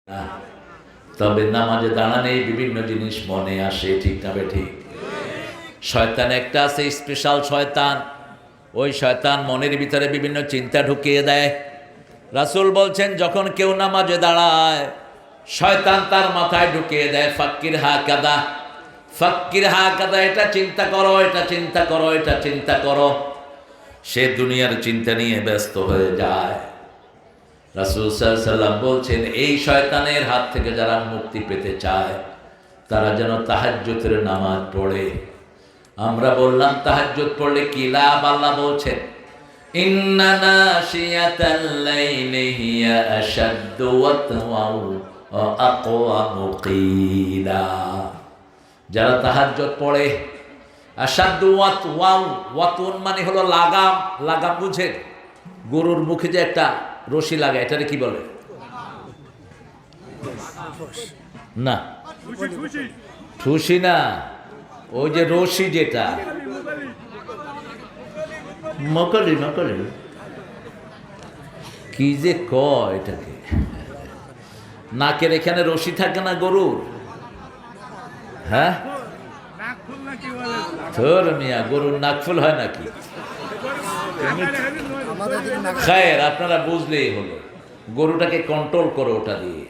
না, তবে নামাজে দাঁড়ানেই বিভিন্ন জিনিস মনে আসে, ঠিক না বেঠিক? শয়তান একটা আছে, স্পেশাল শয়তান। ওই শয়তান মনের ভিতরে বিভিন্ন চিন্তা ঢুকিয়ে দেয়। রাসূল বলছেন, যখন কেউ নামাজে দাঁড়ায় শয়তান তার মাথায় ঢুকিয়ে দেয় ফাক্কির হা কাদা, ফাক্কির হা কাদা, এটা চিন্তা করো, এটা চিন্তা করো, এটা চিন্তা করো। সে দুনিয়ার চিন্তা নিয়ে ব্যস্ত হয়ে যায়। রাসূল সাল্লাল্লাহু আলাইহি ওয়াসাল্লাম বলছেন, এই শয়তানের হাত থেকে যারা মুক্তি পেতে চায় তারা যেন তাহাজ্জুদের নামাজ পড়ে। আমরা বললাম তাহাজ্জুদ পড়লে কি লাভ? আল্লাহ বলছেন, ইন্না নাশিয়াতাল লাইলি হিয়া আশাদ্দু ওয়াতওয়াও ওয়া আকওয়ামু কিলা। যারা তাহাজ্জুদ পড়ে, আশাদ্দু ওয়াতওয়াও, ওয়াতুন মানে হলো লাগাম। লাগাম বুঝেন? গরুর মুখে যে একটা রশি লাগে, এটারে কি বলে? না, ঠুসি না, ওই যে রশি, যেটা মকলি, মকলি কি যে কয় এটাকে, নাকের এখানে রশি থাকে না গরুর? হ্যাঁ, ধর মিয়া, গরুর নাকফুল হয় নাকি? খায়ের, আপনারা বুঝলেই হলো। গরুটাকে কন্ট্রোল করো ওটা দিয়ে।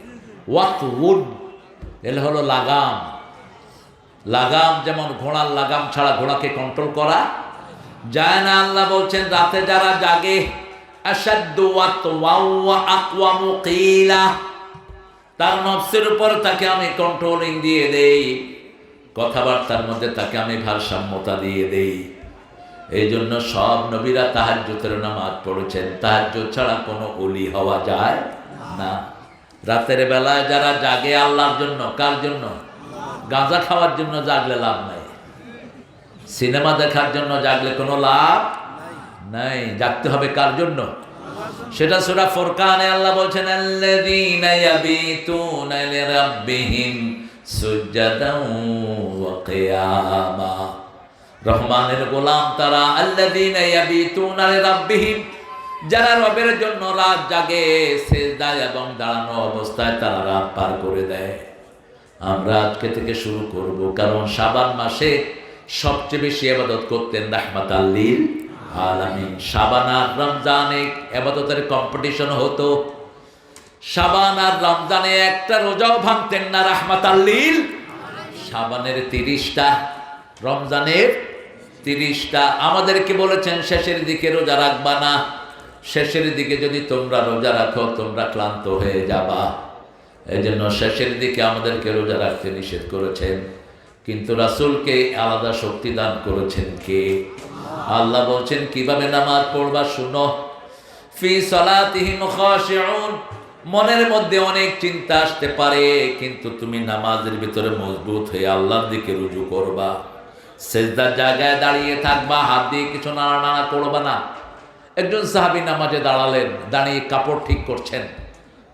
ওয়াত উড, এর হলো লাগাম। লাগাম যেমন ঘোড়ার লাগাম ছাড়া ঘোড়াকে কন্ট্রোল করা যায় না। আল্লাহ বলছেন, রাতে যারা জাগে, আশাদ্দু ওয়াতওয়াও ওয়া আকওয়ামু কিলা, তার নফসের উপর তাকে আমি কন্ট্রোলিং দিয়ে দেই, কথাবার্তার মধ্যে তাকে আমি ভারসাম্যতা দিয়ে দেই। এই জন্য সব নবীরা তাহাজ্জুদের নামাজ পড়েছেন। তাহাজ্জুদ ছাড়া কোনো ওলি হওয়া যায় না। রাতের বেলায় যারা জাগে আল্লাহর জন্য, কার জন্য? গাঁজা খাওয়ার জন্য জাগলে লাভ নাই, সিনেমা দেখার জন্য জাগলে কোনো লাভ নাই। জাগতে হবে কার জন্য? সেটা সূরা ফুরকানে আল্লাহ বলছেন, আল্লাযীনা ইয়াবিতুনা লিরাব্বিহিম সুজদান ওয়া কিয়ামা। রহমানের গোলাম তারা, আল্লাযীনা ইয়াবিতুনা লিরাব্বিহিম, যারা রবের জন্য রাত জাগে, সিজদায় এবং দাঁড়ানো অবস্থায় তারা রাত পার করে দেয়। আমরা আজকে থেকে শুরু করব, কারণ শাবান মাসে সবচেয়ে বেশি ইবাদত করতেন রাহমাতাল লিল আলামিন। শাবান আর রমজানে ইবাদতের কম্পিটিশন হতো। শাবান আর রমজানে একটা রোজাও ভাঙতেন না রাহমাতাল লিল। শাবানের 30টা, রমজানের 30টা। আমাদেরকে বলেছেন শেষের দিকে রোজা রাখবা না, শেষের দিকে যদি তোমরা রোজা রাখো তোমরা ক্লান্ত হয়ে যাবা। এই জন্য শেষের দিকে আমাদেরকে রোজা রাখতে নিষেধ করেছেন। কিন্তু রাসূলকে আলাদা শক্তি দান করেছেন কে? আল্লাহ বলছেন কিভাবে নামাজ পড়বা শুনো। ফি সালাতিহিম খাশিউন, মনের মধ্যে অনেক চিন্তা আসতে পারে, কিন্তু তুমি নামাজের ভিতরে মজবুত হয়ে আল্লাহর দিকে রুজু করবা। সেজদার জায়গায় দাঁড়িয়ে থাকবা, হাত দিয়ে কিছু নাড়ানাড়া করবা না। একজন সাহাবী নামাজে দাঁড়ালেন, দাঁড়িয়ে কাপড় ঠিক করছেন।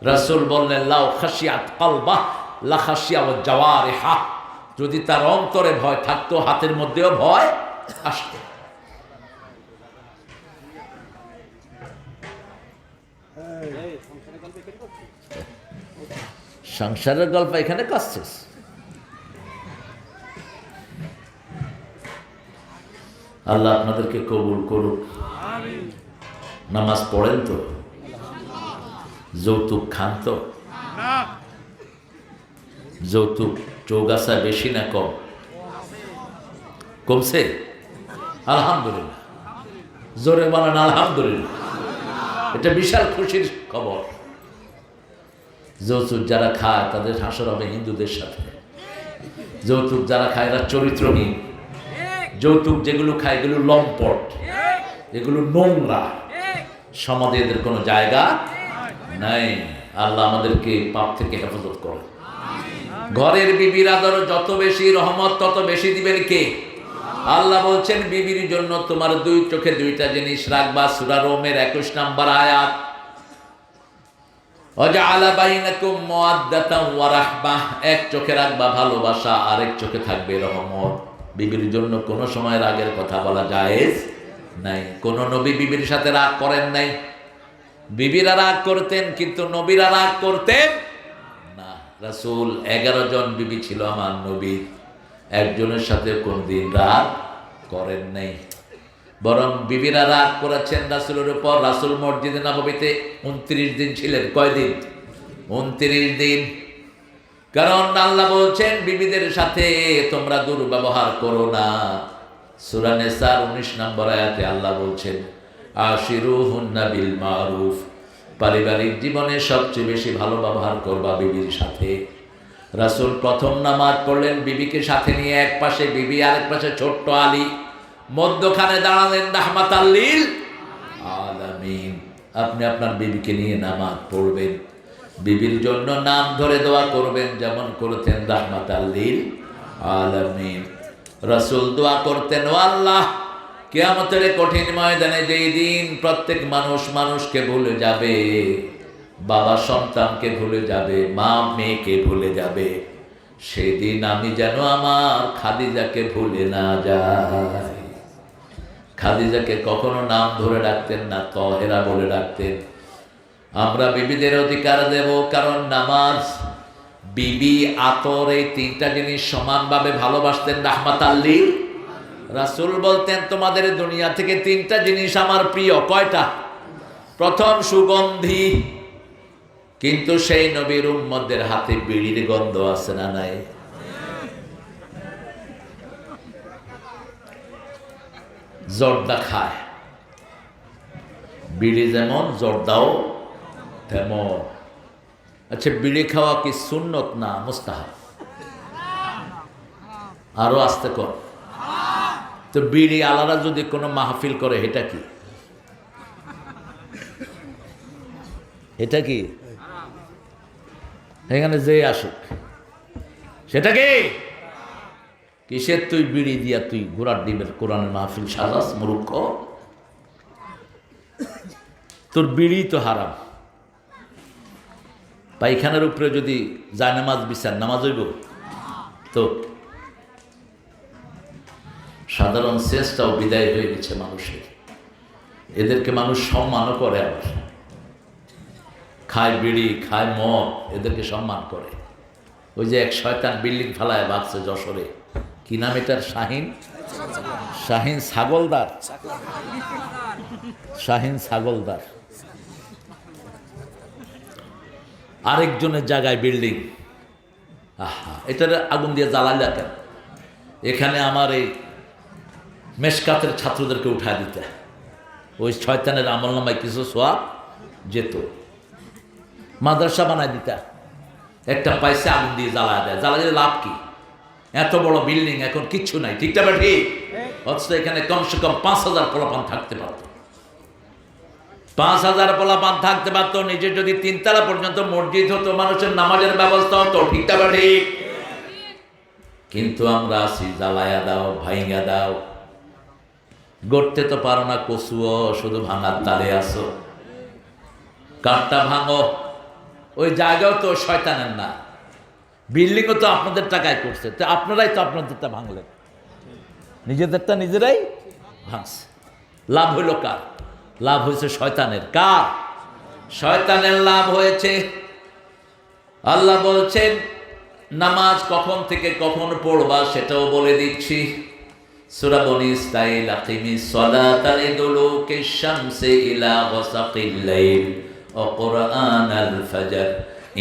রাসূল বললেন, লাউ খাশিয়াত কলবাহ লা খাশিয়া ওয়া জাওয়ারিহা, যদি তার অন্তরে ভয় থাকতো হাতের মধ্যেও ভয় আসতো। সংসারের গল্প এখানে করছিস? আল্লাহ আপনাদেরকে কবুল করুক। নামাজ পড়েন তো? যৌতুক খান তো? যৌতুক চৌগাছা বেশি না কম? কমছে? আলহামদুলিল্লাহ, জোরে বলেন আলহামদুলিল্লাহ। এটা বিশাল খুশির খবর। যৌতুক যারা খায় তাদের হাসর হবে হিন্দুদের সাথে। যৌতুক যারা খায় এরা চরিত্রহীন। যৌতুক যেগুলো খায় এগুলো লম্পট, এগুলো নোংরা, সমাজে এদের কোনো জায়গা নাই। আল্লাহ আমাদেরকে পাপ থেকে হেফাজত করে। ঘরের বিবির আদর যত বেশি, রহমত তত বেশি দিবেন কে? আল্লাহ বলছেন, বিবির জন্য তোমার দুই চোখে দুইটা জিনিস রাখবা। সূরা রোমের 21 নম্বর আয়াত, ওয়াজআলা বাইনাকুম মাওয়াদ্দাতান ওয়া রাহমাহ, এক চোখে রাখবা ভালোবাসা, আরেক চোখে থাকবে রহমত। বিবির জন্য কোনো সময় রাগের কথা বলা জায়েজ নাই। কোন নবী বিবির সাথে রাগ করেন নাই। বিবিরা রাগ করতেন কিন্তু নবীরা রাগ করতেন রাসূল 11 জন বিবি ছিল আমার নবীর, একজনের সাথে কোনদিন রাগ করেন নাই, বরং বিবিরা রাগ করেছেন রাসূলের উপর। রাসূল মসজিদে নববীতে 29 দিন ছিলেন। কয়দিন? 29 দিন। কারণ আল্লাহ বলছেন বিবিদের সাথে তোমরা দুর্ব্যবহার করো না। সূরা নিসার 19 নম্বর আয়াতে আল্লাহ বলছেন আশিরুহুন্না বিল মারুফ, পারিবারিক জীবনে সবচেয়ে বেশি ভালো ব্যবহার করবা বিবির সাথে। রাসূল প্রথম নামাজ পড়লেন বিবিকে সাথে নিয়ে, এক পাশে বিবি আরেক পাশে ছোট্ট আলী, মধ্যখানে দাঁড়ালেন রাহমাতাল লিল আলামিন। আপনি আপনার বিবিকে নিয়ে নামাজ পড়বেন, বিবির জন্য নাম ধরে দোয়া করবেন, যেমন করতেন রাহমাতাল লিল আলামিন। রাসূল দোয়া করতেন, ও আল্লাহ, কিয়ামতের কঠিন ময়দানে যেই দিন প্রত্যেক মানুষ মানুষকে ভুলে যাবে, বাবা সন্তানকে ভুলে যাবে, মা মেয়েকে ভুলে যাবে, সেই দিন আমি যেন আমার খাদিজাকে ভুলে না যাই। খাদিজাকে কখনো নাম ধরে ডাকতেন না, তহেরা বলে ডাকতেন। আমরা বিবিদের অধিকার দেব, কারণ নামাজ, বিবি, আতর, এই তিনটা জিনিস সমানভাবে ভালোবাসতেন রাহমাতাল লিল। রাসূল বলতেন তোমাদের দুনিয়া থেকে তিনটা জিনিস আমার প্রিয়। কয়টা? প্রথম সুগন্ধি, কিন্তু সেই নবীর উম্মতদের হাতে বিড়ির গন্ধ আছে না নাই? জর্দা খায়, বিড়ি যেমন জর্দাও তেমন। আচ্ছা, বিড়ি খাওয়া কি সুন্নত না মুস্তাহাব? আরো আস্তে কর। তো বিড়ি আলাদা যদি কোনো মাহফিল করে, এটা কি? এটা কি? এখানে যে আসুক, সেটা কি? কিসের তুই বিড়ি দিয়া তুই ঘোড়ার ডিমের কোরআনের মাহফিল সাজাস? মূর্খ, তোর বিড়ি তো হারাম। পায়খানার উপরে যদি যায় নামাজ বিচার, নামাজ হইব তো? সাধারণ শেষটাও বিদায় হয়ে গেছে মানুষের, এদেরকে মানুষ সম্মানও করে, আবার খায় বিড়ি, খায় মদ, এদেরকে সম্মান করে। ওই যে এক শয়তান বিল্ডিং ফালায় ভাবছে যশোরে, কি নাম এটার? শাহিন ছাগলদার, শাহিন ছাগলদার। আরেকজনের জায়গায় বিল্ডিং, আহা, এটার আগুন দিয়ে জ্বালাইলা কেন? এখানে আমার এই মেশকাতের ছাত্রদেরকে উঠায় দিতে, ওই শয়তানের আমল নামায় কিছু সোয়াব যেত, মাদ্রাসা বানায় দিতা। একটা পয়সা আগুন দিয়ে জ্বালায় দেয়, জ্বালা দিয়ে লাভ কি? এত বড় বিল্ডিং, এখন কিচ্ছু নাই, ঠিক না ঠিক? অথচ এখানে কমসে কম 5000 পোলাপান থাকতে পারত, 5000 পোলাপান থাকতে পারত। নিজে যদি 3 তলা পর্যন্ত মসজিদ হতো, মানুষের নামাজের ব্যবস্থা হতো, ঠিক না ঠিক? কিন্তু আমরা আসি জ্বালায়া দাও, ভাইঙ্গা দাও, গড়তে তো পারো না কচুও, শুধু ভাঙার তালে আসো। কাঠটা ভাঙো, ওই জায়গাও তো শয়তানের না, বিল্ডিংও তো আপনাদের টাকায় করছে, তো আপনারাই তো আপনাদেরটা ভাঙলেন, নিজেদেরটা নিজেরাই ভাঙছে। লাভ হইল কার? লাভ হয়েছে শয়তানের। কার? শয়তানের লাভ হয়েছে। আল্লাহ বলছেন নামাজ কখন থেকে কখন পড়বা সেটাও বলে দিচ্ছি। সূরা বনী ইসরাঈল, আকিমিস সালাতা লিদুলুকিশ শামসি ইলা গাসাকিল লাইল ওয়া কুরআনাল ফাজর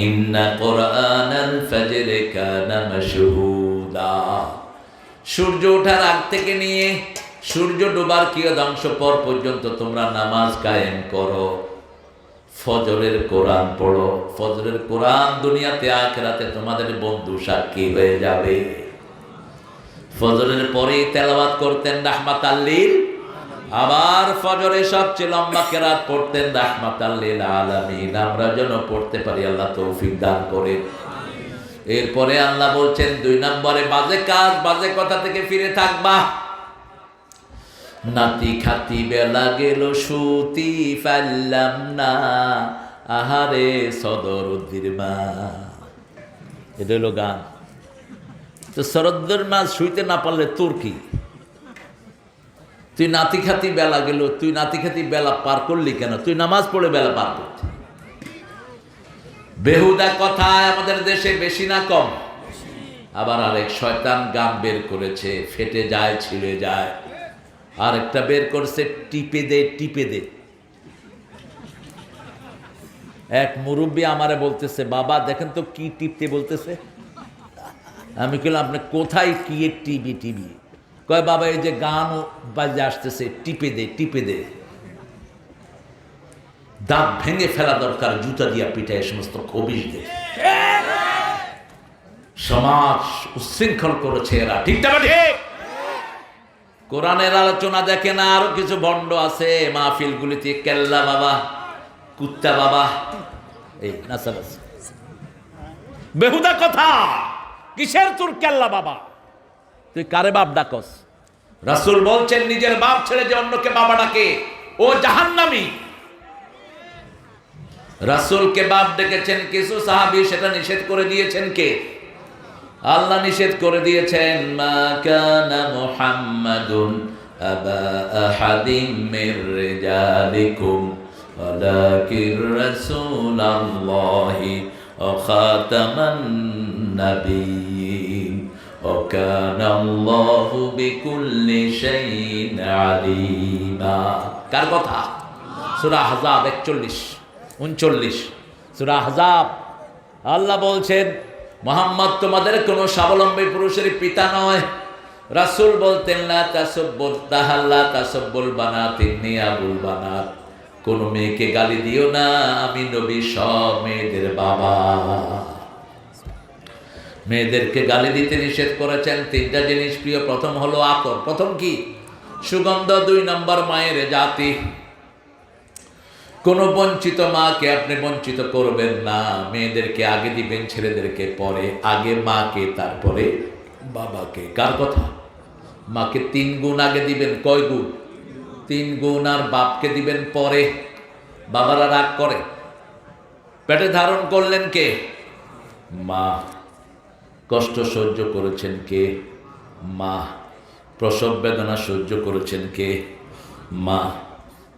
ইন্না কুরআনাল ফাজরি কানা মাশহুদা। সূর্য ওঠার আগ থেকে নিয়ে সূর্য ডোবার কিয়দাংশ পর পর্যন্ত তোমরা নামাজ কায়েম করো, ফজরের কোরআন পড়ো। ফজরের কোরআন দুনিয়াতে আখিরাতে তোমাদের বন্ধু সাক্ষী হয়ে যাবে। ফজরের পরে তেলাওয়াত করতেন রাহমাতাল লিল, আবার ফজরে সবচেয়ে লম্বা কেরাত পড়তেন রাহমাতাল লিল আলামিন। আমরা যেন পড়তে পারি, আল্লাহ তৌফিক দান করেন। এরপরে আল্লাহ বলছেন 2 নম্বরে বাজে কাজ, বাজে কথা থেকে ফিরে থাকবা। নাতি খাতি বেলা গেল সুতি পারলাম না, আহারে সদরুদ্দির মা। এটা হলো গান। তো সরদ্দের মা শুইতে না পারলে তোর কি? তুই নাতি খাতি বেলা গেল, তুই নাতি খাতি বেলা পার করলি কেন? তুই নামাজ পড়ে বেলা পার করতি। বেহুদা কথায় আমাদের দেশে বেশি না কম? আবার আরেক শয়তান গান বের করেছে, ফেটে যায় ছিঁড়ে যায়। আরেকটা বের করছে, টিপে দে টিপে দে। এক মুরব্বী আমারে বলতেছে, বাবা দেখেন তো কি টিপতে বলতেছে। আমি বললাম, আপনি কোথায় কি টিভি টিভি? কয় বাবা এই যে গান বাজে আসতেছে, টিপে দে টিপে দে। দাঁত ভেঙে ফেলা দরকার, জুতা দিয়া পিঠায় সমস্ত খবিশদের। সমাজ উচ্ছৃঙ্খল করেছে এরা, ঠিক না ঠিক? কোরআনের আলোচনা দেখে না, আরো কিছু ভণ্ড আছে মাহফিলগুলিতে, কেল্লা বাবা, কুত্তা বাবা, এই নাচানাচি বেহুদা কথা। কিসের তোর কেল্লা বাবা? তুই কারে বাপ ডাকস? রাসূল বলছেন নিজের বাপ ছেড়ে যে অন্যকে বাবা ডাকে ও জাহান্নামী। রাসূলকে বাপ ডেকেছেন কিছু সাহাবী, সেটা নিষেধ করে দিয়েছেন কে? আল্লাহ নিষেধ করে দিয়েছেন, মা কানা মুহাম্মাদুন আবা আহাদিম মির রিজালিকুম ওয়ালাকির রাসূলুল্লাহি ওয়া খাতামান নাবিয়্যিন ওয়া কানা আল্লাহু বিকুল্লি শাইইন আলিমা। কার কথা? সূরা আহজাব 41-39। সূরা আহজাব। আল্লাহ বলছেন, মুহাম্মদ তোমাদের কোনো স্বাবলম্বী পুরুষের পিতা নয়। রাসূল বলতেন, লা তাসুব্বুল তাহাল্লা তাসুব্বুল বানাত ইন্নী আবুল বানাত। কোন মেয়েকে গালি দিও না, আমি নবী সব মেয়েদের বাবা। মেয়েদেরকে গালি দিতে নিষেধ করেছেন। তিনটা জিনিস প্রিয়। প্রথম হলো আতর। প্রথম কি? সুগন্ধ। 2 নম্বর মায়ের জাতি। কোন বঞ্চিত মাকে আপনি বঞ্চিত করবেন না। মেয়েদেরকে আগে দিবেন, ছেলেদেরকে পরে। আগে মাকে, তারপরে বাবাকে। কার কথা? মাকে 3 গুণ আগে দিবেন। কয় গুণ? 3 গুণ। আর বাপকে দিবেন পরে। বাবারা রাগ করে। পেটে ধারণ করলেন কে? মা। কষ্ট সহ্য করেছেন কে? মা। প্রসব বেদনা সহ্য করেছেন কে? মা।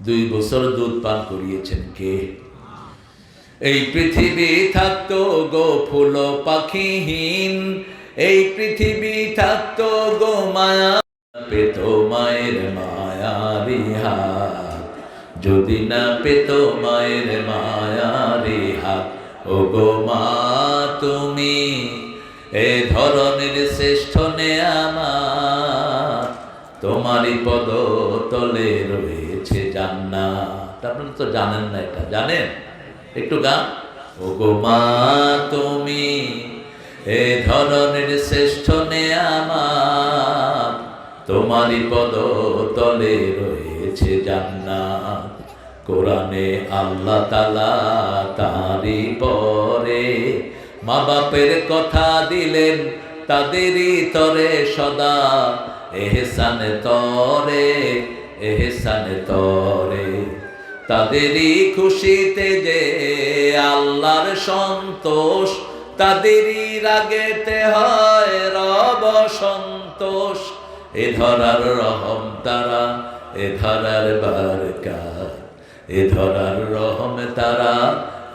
2 বছর দুধ পান করিয়েছেন কে? এই পৃথিবী থাকতো গো ফুল পাখিহীন, এই পৃথিবী থাকতো গো মায়া পেত মায়ের মায়ারি হাত, যদি না পেত মায়ের মায়ারি হাত। ও গো মা তুমি এ ধরনের শ্রেষ্ঠ নেয়ামত, তোমারই পদ তলে রয়েছে জান্নাত। আপনারা তো জানেন না এটা, জানেন? একটু গান। ও গো মা তুমি এ ধরনের শ্রেষ্ঠ নেয়ামত, তোমারই পদ তলে রয়েছে জান্নাত। কোরআনে আল্লাহ তাআলা তারই পরে মা বাপের কথা দিলেন, তাদেরই তরে সদা এহসান তরে, এহসান তরে। তাদেরই খুশিতে যে আল্লাহর সন্তোষ, তাদেরই রাগেতে হয় রব সন্তোষ। এ ধরার রহম তারা, এ ধরার বারকাত, এ ধরার রহম তারা,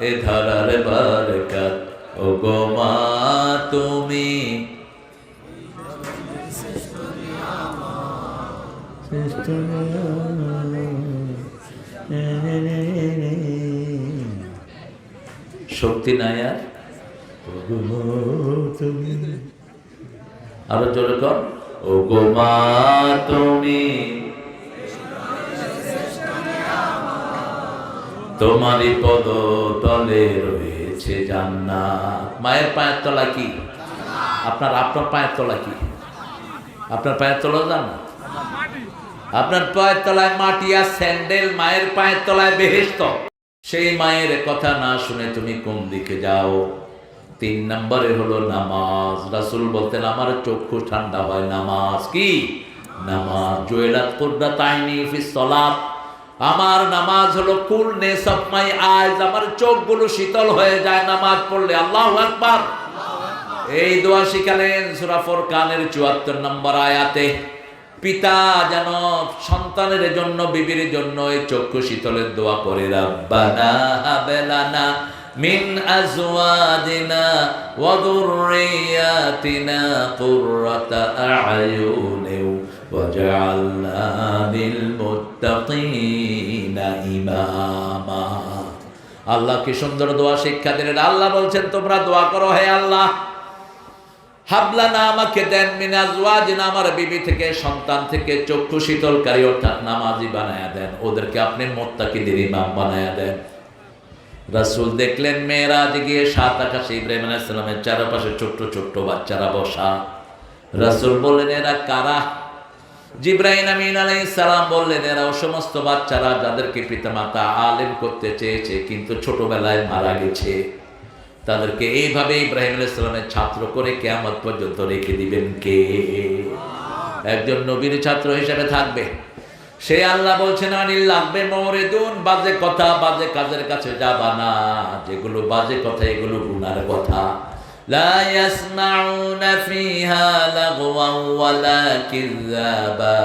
এ ধরার বারকাত। ও গো মা তুমি শক্তি নাই আর। আরো জোরে কর। ও গো মা তুমি তোমারই পদ তলে রয়েছে জান্নাত। মায়ের পায়ের তলা কি? আপনার পায়ের তলা কি? আপনার পায়ের তলা জান্নাত। আপনার পায়ের তলায় মাটি আর স্যান্ডেল, মায়ের পায়ের তলায় বেহেশত। সেই মায়ের কথা না শুনে তুমি কোন দিকে যাও? 3 নম্বরে হলো নামাজ। রাসূল বলতেন, আমার চক্ষু ঠান্ডা হয় নামাজ। কি? নামাজ। জুয়েলাত কুররাত আইনি ফিস সালাত। আমার নামাজ হলো কুলনেস অফ মাই আইজ। আমার চোখগুলো শীতল হয়ে যায় নামাজ পড়লে। আল্লাহু আকবার। এই দোয়া শিখালেন সূরা ফুরকানের 74 নম্বর আয়াতে। পিতা যেন সন্তানের জন্য, বিবির জন্য এই চক্ষু শীতলের দোয়া করে, রাব্বানা হাবলানা মিন আজওয়াজিনা ওয়া যুররিয়াতিনা কুররাতা আ'য়ুনিন ওয়াজআলনা লিল মুত্তাকিনা ইমামা। আল্লাহ কি সুন্দর দোয়া শিক্ষা দিলেন। আল্লাহ বলছেন তোমরা দোয়া করো, হে আল্লাহ হাবলানা আমাকে দেন মিন আজওয়াজিনা আমার বিবি থেকে সন্তান থেকে চক্ষু শীতলকারী অর্থাৎ নামাজি বানায়া দেন, ওদেরকে আপনি মুত্তাকিদের ইমাম বানায়া দেন। রাসূল দেখলেন মেরাজ গিয়ে সাত আকাশে ইব্রাহিম আলাইহিস সালামের চারপাশে ছোট্ট ছোট্ট বাচ্চারা বসা। রাসূল বললেন এরা কারা? জিবরাইল আমিন আলাইহিস সালাম বললেন এরা ও সমস্ত বাচ্চারা যাদেরকে পিতামাতা আলেম করতে চেয়েছে কিন্তু ছোটবেলায় মারা গেছে, তাদেরকে এইভাবে ইব্রাহিম আলাইহিস সালামের ছাত্র করে কিয়ামত পর্যন্ত রেখে দিবেন কে? একজন নবীর ছাত্র হিসেবে থাকবে। সে আল্লাহ বলছেন আনিল লাগবে মওরিদুন, বাজে কথা বাজে কাজের কাছে যাবা না, যেগুলো বাজে কথা এগুলো গুনার কথা। লা ইয়াসমাউনা ফিহা লাগওয়ান ওয়ালা কিযাবা।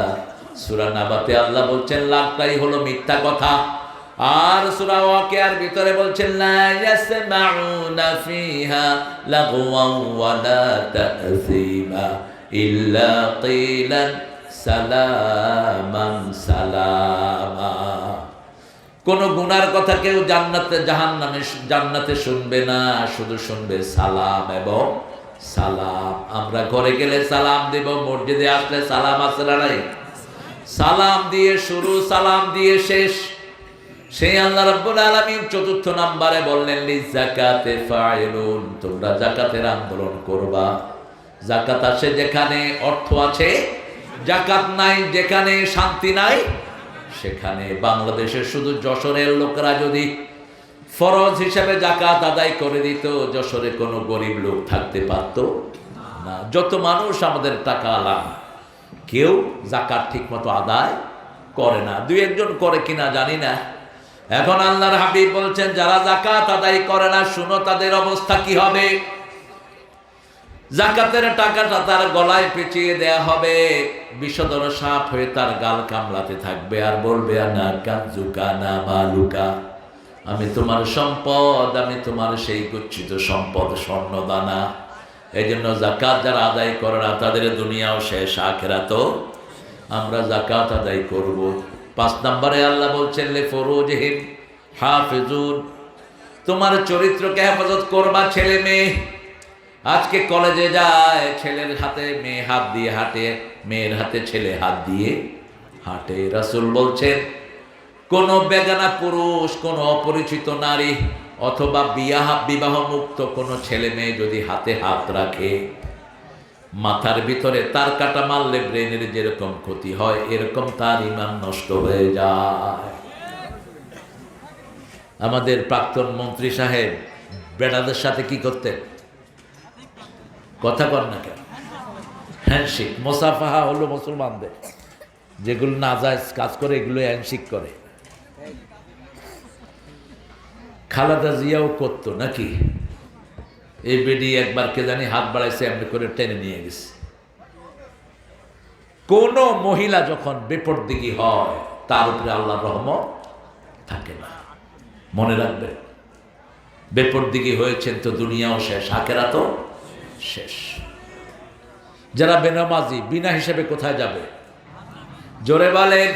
সূরা নাবাতে আল্লাহ বলছেন লাগটাই হলো মিথ্যা কথা, আর সূরা ওয়াকিয়ার ভিতরে বলছেন লা ইয়াসমাউনা ফিহা লাগওয়ান ওয়ালা তা'সীমা ইল্লা কিলান সালামান সালামা। কোন গুনার কথা কেউ জান্নাতে জাহান্নামে জান্নাতে শুনবে না, শুধু শুনবে সালাম এবং সালাম। আমরা ঘরে গেলে সালাম দেব, মসজিদে আসলে সালাম আছে না নাই? সালাম দিয়ে শুরু, সালাম দিয়ে শেষ। সেই আল্লাহ রাব্বুল আলামিন চতুর্থ নম্বরে বললেন লিযাকাতে ফাইলুন, তোমরা যাকাতের আন্দোলন করবা। যাকাত আছে যেখানে অর্থ আছে, যাকাত নাই যেখানে শান্তি নাই সেখানে। বাংলাদেশের শুধু যশোরের লোকেরা যদি ফরজ হিসেবে যাকাত আদায় করে দিত, যশোরে কোনো গরিব লোক থাকতে পারত না। যত মানুষ আমাদের টাকা আলাম, কেউ যাকাত ঠিক মতো আদায় করে না, দুই একজন করে কিনা জানি না। এখন আল্লাহর হাবিব বলছেন যারা যাকাত আদায় করে না, শুনো তাদের অবস্থা কি হবে। যাকাতের টাকাটা তার গলায় পেঁচিয়ে দেয়া হবে, বিষধর সাপ হয়ে তার গাল কামড়াতে থাকবে আর বলবে আনা কানজুকা না মালুকা, আমি তোমার সম্পদ, আমি তোমার সেই গচ্ছিত সম্পদ স্বর্ণ দানা। এই জন্য যাকাত যারা আদায় করে না তাদের দুনিয়াও শেষ, আখিরাতও। আমরা যাকাত আদায় করব। 5 নম্বরে আল্লাহ বলছেন লে ফুরুজিহিম হাফিজুন, তোমার চরিত্রকে হেফাজত করবা। ছেলে মেয়ে আজকে কলেজে যায়, ছেলের হাতে মেয়ে হাত দিয়ে হাঁটে, মেয়ের হাতে ছেলে হাত দিয়ে হাঁটে। রাসূল বলছেন কোন বেগানা পুরুষ, কোন অপরিচিত নারী অথবা বিবাহ মুক্ত কোন ছেলে মেয়ে যদি হাতে হাত রাখে, মাথার ভিতরে তার কাটা মারলে ব্রেনের যেরকম ক্ষতি হয় এরকম তার ঈমান নষ্ট হয়ে যায়। আমাদের প্রাক্তন মন্ত্রী সাহেব বেটাদের সাথে কি করতেন? কথা কর না কেন? হ্যান্ডশেক, মোসাফাহা হলো মুসলমানদের, যেগুলো নাজায়েজ কাজ করে এগুলো হ্যান্ডশেক করে। খালেদা জিয়াও করতো নাকি? এই বেডি একবার কে জানি হাত বাড়াইছে, এমনি করে টেনে নিয়ে গেছে। কোন মহিলা যখন বেপরদিগী হয় তার উপরে আল্লাহর রহমত থাকে না। মনে রাখবেন, বেপরদিগী হয়েছেন তো দুনিয়াও শেষ, আখিরাতও শেষ। যারা বেনামাজি বিনা হিসেবে কোথায় যাবে? জোরে বলেন।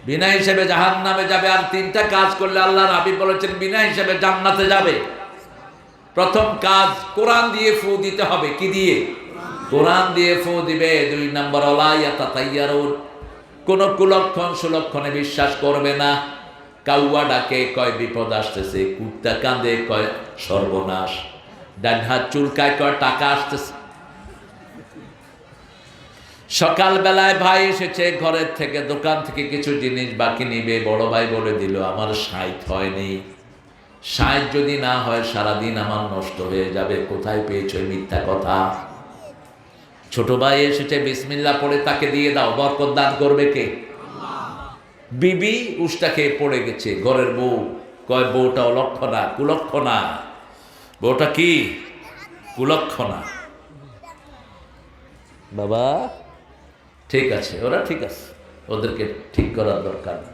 বিনা হিসেবে জাহান্নামে যাবে। আর 3টা কাজ করলে আল্লাহর হাবিব বলেছেন বিনা হিসেবে জান্নাতে যাবে। প্রথম কাজ কোরআন দিয়ে ফু দিতে হবে। কি দিয়ে? কোরআন দিয়ে ফু দিবে। 2 নম্বর ওয়ালা ইয়াতাতাইয়ারুন, কোন কুলক্ষণ সুলক্ষণে বিশ্বাস করবে না। কাউয়া ডাকে কয় বিপদ আসতেছে, কুত্তা কাঁদে কয় সর্বনাশ, ডান হাত চুলকায় কয় টাকা আসতেছে। সকাল বেলায় ভাই এসেছে ঘরের থেকে, দোকান থেকে কিছু জিনিস বাকি নিবে, বড় ভাই বলে দিল আমার 60 হয়নি। 60 যদি না হয় সারাদিন আমার নষ্ট হয়ে যাবে। কোথায় পেয়েছো মিথ্যা কথা? ছোট ভাই এসেছে বিসমিল্লাহ পড়ে তাকে দিয়ে দাও, বরকত দান করবে কে? বিবি উষ্টা খেয়ে পড়ে গেছে, ঘরের বউ কয় বউটা অলক্ষণা, কুলক্ষণা। বউটা কি? কুলক্ষণা। বাবা ঠিক আছে, ওরা ঠিক আছে, ওদেরকে ঠিক করার দরকার না।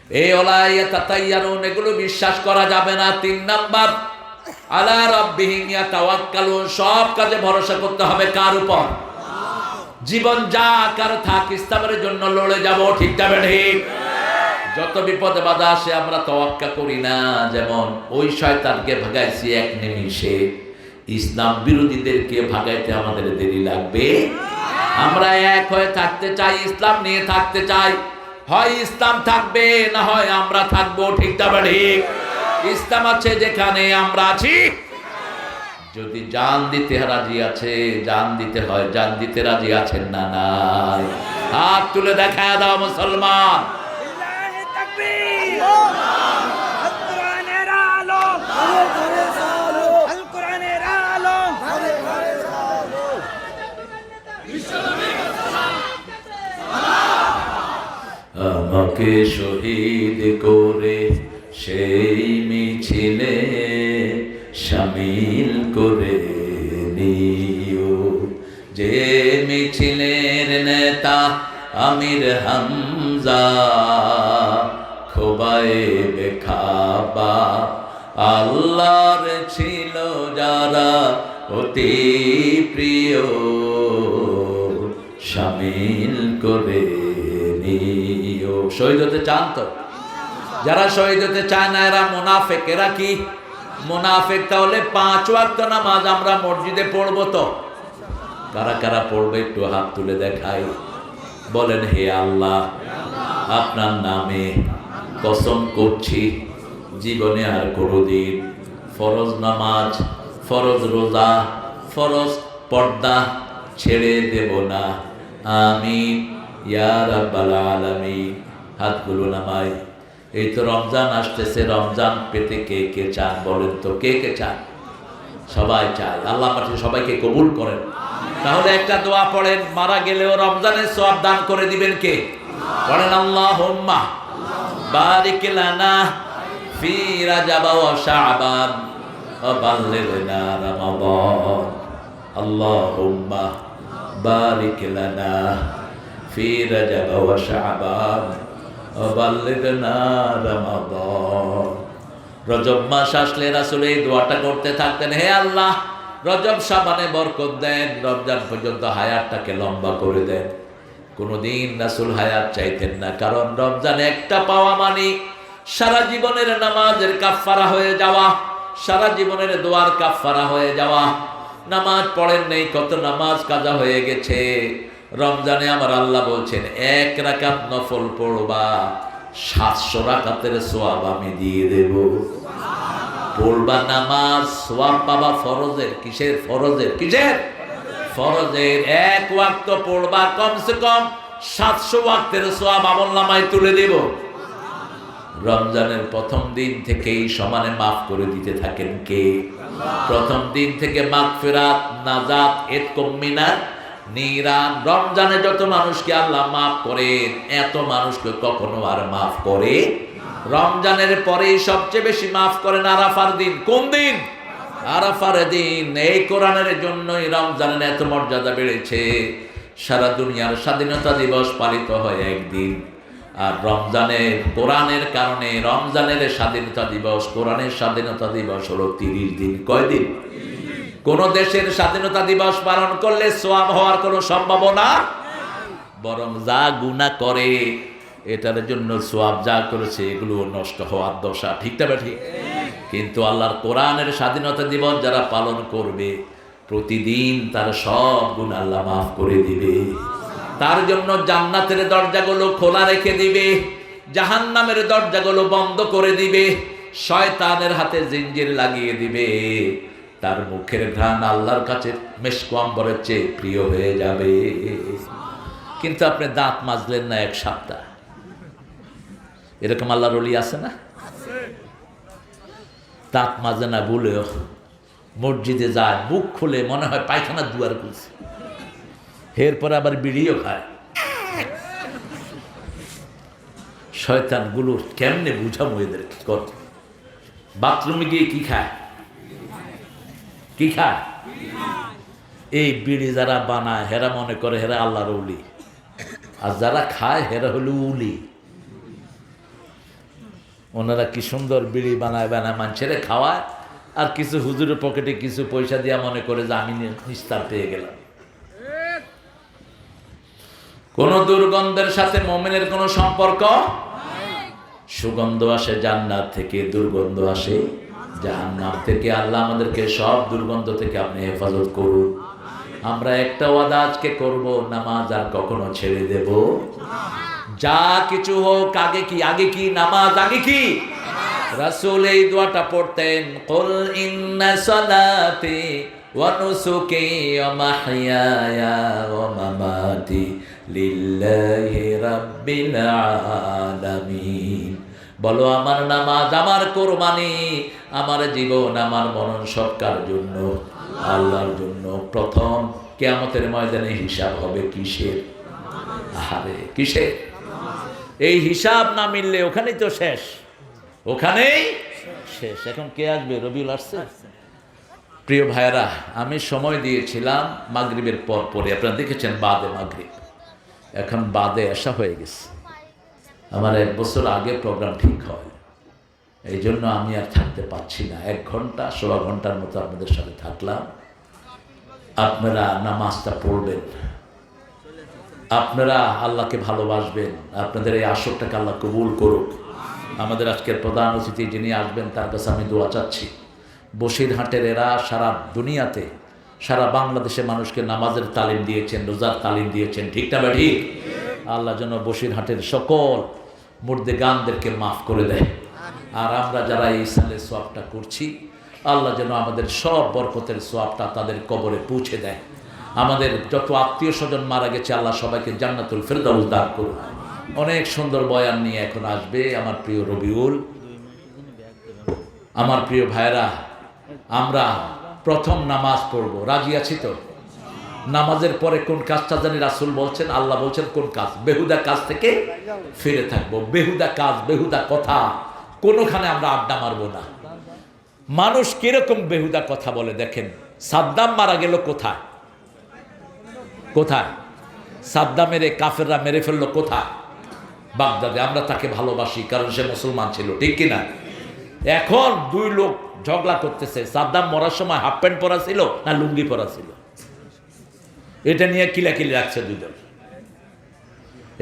এই ওলাইয়া তাতাইয়ারুন এগুলো বিশ্বাস করা যাবে না। 3 নাম্বার আলা রাব্বিহিম ইয়াতাওয়াক্কালুন, সব কাজে ভরসা করতে হবে কার উপর? জীবন যা কার থাক ইসলামের জন্য লড়ে যাব, ঠিক যাবে ঠিক। যত বিপদে বাধা আসে আমরা তাওয়াক্কা করি না, যেমন ওই শয়তানকে ভাগাইছি এক নিমিষে, ইসলাম বিরোধীদেরকে ভাগাইতে আমাদের দেরি লাগবে? আমরা এক হয়ে থাকতে চাই, ইসলাম নিয়ে থাকতে চাই, হয় ইসলাম থাকবে না হয় আমরা থাকবো, ঠিক যাবে ঠিক। ইসলাম আছে যেখানে আমরা আছি। যদি জান দিতে রাজি আছে, জান দিতে হয়, জান দিতে রাজি আছেন না? নাই। হাত তুলে দেখা দাও মুসলমান। আমাকে শহীদ করে সেই মিছিলে শামিল করে নিও, যে মিছিলের নেতা আমির হামজা, খোবায়ে খাবা আল্লাহর ছিল যারা অতি প্রিয়, শামিল করে নিও। শহীদ হতে চান তো? যারা শহীদ হতে চায় না এরা মুনাফেক। এরা কি মুনাফেক? তাহলে 5 ওয়াক্ত নামাজ আমরা মসজিদে পড়বো তো? কারা কারা পড়বে একটু হাত তুলে দেখাই। বলেন, হে আল্লাহ, আপনার নামে কসম করছি জীবনে আর কোনোদিন ফরজ নামাজ, ফরজ রোজা, ফরজ পর্দা ছেড়ে দেব না। আমিন ইয়া রাব্বাল আলামিন। হাতগুলো নামাই। এই তো রমজান আসতেছে, রমজান পেতে কে কে চান বলেন তো? কে কে চান? সবাই চায়। আল্লাহ পাক সবাইকে কবুল করেন। তাহলে একটা দোয়া পড়েন, মারা গেলেও রমজানের সওয়াব দান করে দিবেন কে? পড়েন, আল্লাহুম্মা বারিক লানা ফি রাজাব ওয়া শাবান ওয়া বাল্লিগনা রমাদান। আল্লাহুম্মা বারিক লানা ফি রাজাব ওয়া শাবান ওয়া বাল্লিগনা রমাদান। রজব মাস আসলে রাসূল এই দোয়াটা করতে থাকতেন, হে আল্লাহ রজব শাবানে বরকত দেন, রমজান পর্যন্ত হায়াতটাকে লম্বা করে দেন। কোনদিন রাসূল হায়াত চাইতেন না, কারণ রমজান একটা পাওয়া মানে সারা জীবনের নামাজের কাফফারা হয়ে যাওয়া, সারা জীবনের দোয়ার কাফফারা হয়ে যাওয়া। নামাজ পড়েন নেই, কত নামাজ কাজা হয়ে গেছে। রমজানে আমার আল্লাহ বলছেন 1 রাকাত নফল পড়বা, 700 রাকাতের সওয়াব আমি দিয়ে দেব। পড়বা নামাজ, সওয়াব পাবা ফরজের। কিসের ফরজের? কিসের ফরজের? 1 ওয়াক্ত পড়বা, কমসে কম 700 ওয়াক্তের সওয়াব আমলনামায় তুলে দেব। রমজানের প্রথম দিন থেকেই সমানে মাফ করে দিতে থাকেন কে? প্রথম দিন থেকে মাগফিরাত, নাজাত, ইতকুম মিনার নিরান। রমজানে যত মানুষকে আল্লাহ মাফ করেন, এত মানুষকে কখনো আর মাফ করে? রমজানের পরেই সবচেয়ে বেশি মাফ করেন আরাফার দিন। কোন দিন? আরাফার দিন। এই কোরআনের জন্যই রমজানের এত মর্যাদা বেড়েছে। সারা দুনিয়ার স্বাধীনতা দিবস পালিত হয় একদিন, আর রমজানের কোরআনের কারণে রমজানের স্বাধীনতা দিবস, কোরআনের স্বাধীনতা দিবস হলো 30 দিন। কয়দিন? কোন দেশের স্বাধীনতা দিবস পালন করলে সওয়াব হওয়ার কোনো সম্ভাবনা, বরং যা গুনাহ করে এটার জন্য সওয়াব যা করেছে এগুলো নষ্ট হওয়ার দশা, ঠিক না ঠিক? কিন্তু আল্লাহর কোরআনের স্বাধীনতা দিবস যারা পালন করবে, প্রতিদিন তার সব গুনাহ আল্লাহ মাফ করে দিবে। তার জন্য জান্নাতের দরজাগুলো খোলা রেখে দিবে, জাহান্নামের দরজাগুলো বন্ধ করে দিবে, শয়তানের হাতে জিঞ্জির লাগিয়ে দিবে। তার মুখের ঘ্রাণ আল্লাহর কাছে মেশক আম্বরের চেয়ে প্রিয় হয়ে যাবে। কিন্তু আপনি দাঁত মাজলেন না 1 সপ্তাহ, এরকম আল্লাহর ওলি আছে না? দাঁত মাজে না বলেও মসজিদে যায়, মুখ খুলে মনে হয় পায়খানার দুয়ার খুলছে, এরপর আবার বিড়িও খায়। শয়তানগুলো কেমনে বুঝাবো এদের? বাথরুমে গিয়ে কি খায়? কি খায়? এই বিড়ি যারা বানায় হেরা মনে করে হেরা আল্লাহর ওলি, আর যারা খায় হেরা হলো উলি। ওনারা কি সুন্দর বিড়ি বানায় বানায় মানুষেরে খাওয়ায়, আর কিছু হুজুরের পকেটে কিছু পয়সা দিয়া মনে করে যে আমি নিস্তার পেয়ে গেলাম। কোন দুর্গন্ধের সাথে মুমিনের কোনো সম্পর্ক। সুগন্ধ আসে জান্নাত থেকে, দুর্গন্ধ আসে জাহান্নাম থেকে। আল্লাহ আমাদেরকে সব দুর্গন্ধ থেকে আপনি হেফাজত করুন। আমরা একটা ওয়াদা আজকে করব, নামাজ আর কখনো ছেড়ে দেব। যা কিছু হোক, আগে কি নামাজ, আগে কি। রাসূল এই দোয়াটা পড়তেন, কুল ইন্না সালাতি ওয়া নুসুকি ওয়া মাহইয়ায়া ওয়া মামাতি লিল্লাহি রাব্বিল আলামিন। বলো, আমার নামাজ, আমার কোরবানি, আমার জীবন, আমার মরণ সব কার জন্য? আল্লাহর জন্য। প্রথম কিয়ামতের ময়দানে হিসাব হবে কিসের? আরে কিসের? এই হিসাব না মিললে ওখানেই তো শেষ, ওখানেই শেষ। এখন কে আসবে? রবিউল আসছে? প্রিয় ভাইরা, আমি সময় দিয়েছিলাম মাগরিবের পর পরে, আপনারা দেখেছেন বাদে মাগরিব, এখন বাদে এশা হয়ে গেছে। আমার 1 বছর আগে প্রোগ্রাম ঠিক হয়, এই জন্য আমি আর থাকতে পারছি না। 1 ঘন্টা 16 ঘন্টার মতো আপনাদের সাথে থাকলাম। আপনারা নামাজটা পড়বেন, আপনারা আল্লাহকে ভালোবাসবেন, আপনাদের এই আসরটাকে আল্লাহ কবুল করুক। আমাদের আজকের প্রধান অতিথি যিনি আসবেন, তার কাছে আমি দোয়া চাচ্ছি। বসিরহাটের এরা সারা দুনিয়াতে, সারা বাংলাদেশে মানুষকে নামাজের তালিম দিয়েছেন, রোজার তালিম দিয়েছেন, ঠিক না ঠিক? আল্লাহ যেন বসিরহাটের সকল মুর্দে গানদেরকে মাফ করে দেয়। আর আমরা যারা এই সালের সোয়াবটা করছি, আল্লাহ যেন আমাদের সব বরকতের সোয়াবটা তাদের কবরে পৌঁছে দেয়। আমাদের যত আত্মীয় স্বজন মারা গেছে, আল্লাহ সবাইকে জান্নাতুল ফেরদাউস দান করুন। অনেক সুন্দর বয়ান নিয়ে এখন আসবে আমার প্রিয় রবিউল। আমার প্রিয় ভাইরা, আমরা প্রথম নামাজ পড়ব, রাজি আছি তো? নামাজের পরে কোন কাজটা জানি রাসূল বলছেন, আল্লাহ বলছেন কোন কাজ? বেহুদা কাজ থেকে ফিরে থাকবো। বেহুদা কাজ, বেহুদা কথা, কোনোখানে আমরা আড্ডা মারবো না। মানুষ কিরকম বেহুদা কথা বলে দেখেন। সাদ্দাম মারা গেল কোথায়? কোথায়? সাদ্দামের কাফেররা মেরে ফেললো কোথায়? বাগদাদে। আমরা তাকে ভালোবাসি কারণ সে মুসলমান ছিল, ঠিক কিনা? এখন 2 লোক ঝগড়া করতেছে, সাদ্দাম মরার সময় হাফ প্যান্ট পরা ছিল না লুঙ্গি পরা ছিল, এটা নিয়ে কিলাকিলি রাখছে দুজন।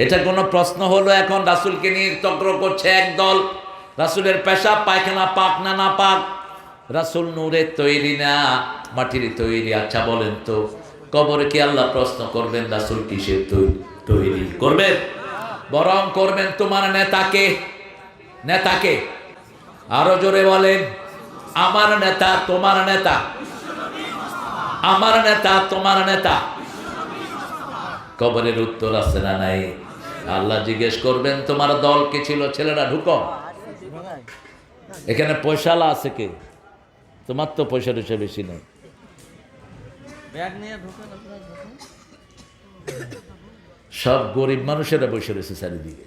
এটা কোনো প্রশ্ন হলো? এখন রাসূলকে নিয়ে তর্ক করছে একদল। রাসূলের পেশাব পায়খানা পাক না না পাক? রাসূল নূরের তৈরি না মাটির তৈরি? আচ্ছা বলেন তো, কবরে কি আল্লাহ প্রশ্ন করবেন রাসূল কিসের তৈরি? করবেন? বরং করবেন তোমার নেতাকে। নেতাকে আরো জোরে বলেন, আমার নেতা, তোমার নেতা, আমার নেতা, তোমার নেতা। কবরের উত্তর আছে না নাই? আল্লাহ জিজ্ঞেস করবেন তোমার দল কে ছিল? ছেলেরা ঢুকো, এখানে পয়সালা আছে কে? তোমার তো পয়সা টয়সা বেশি নেই। সব গরিব মানুষেরা বসে রয়েছে চারিদিকে।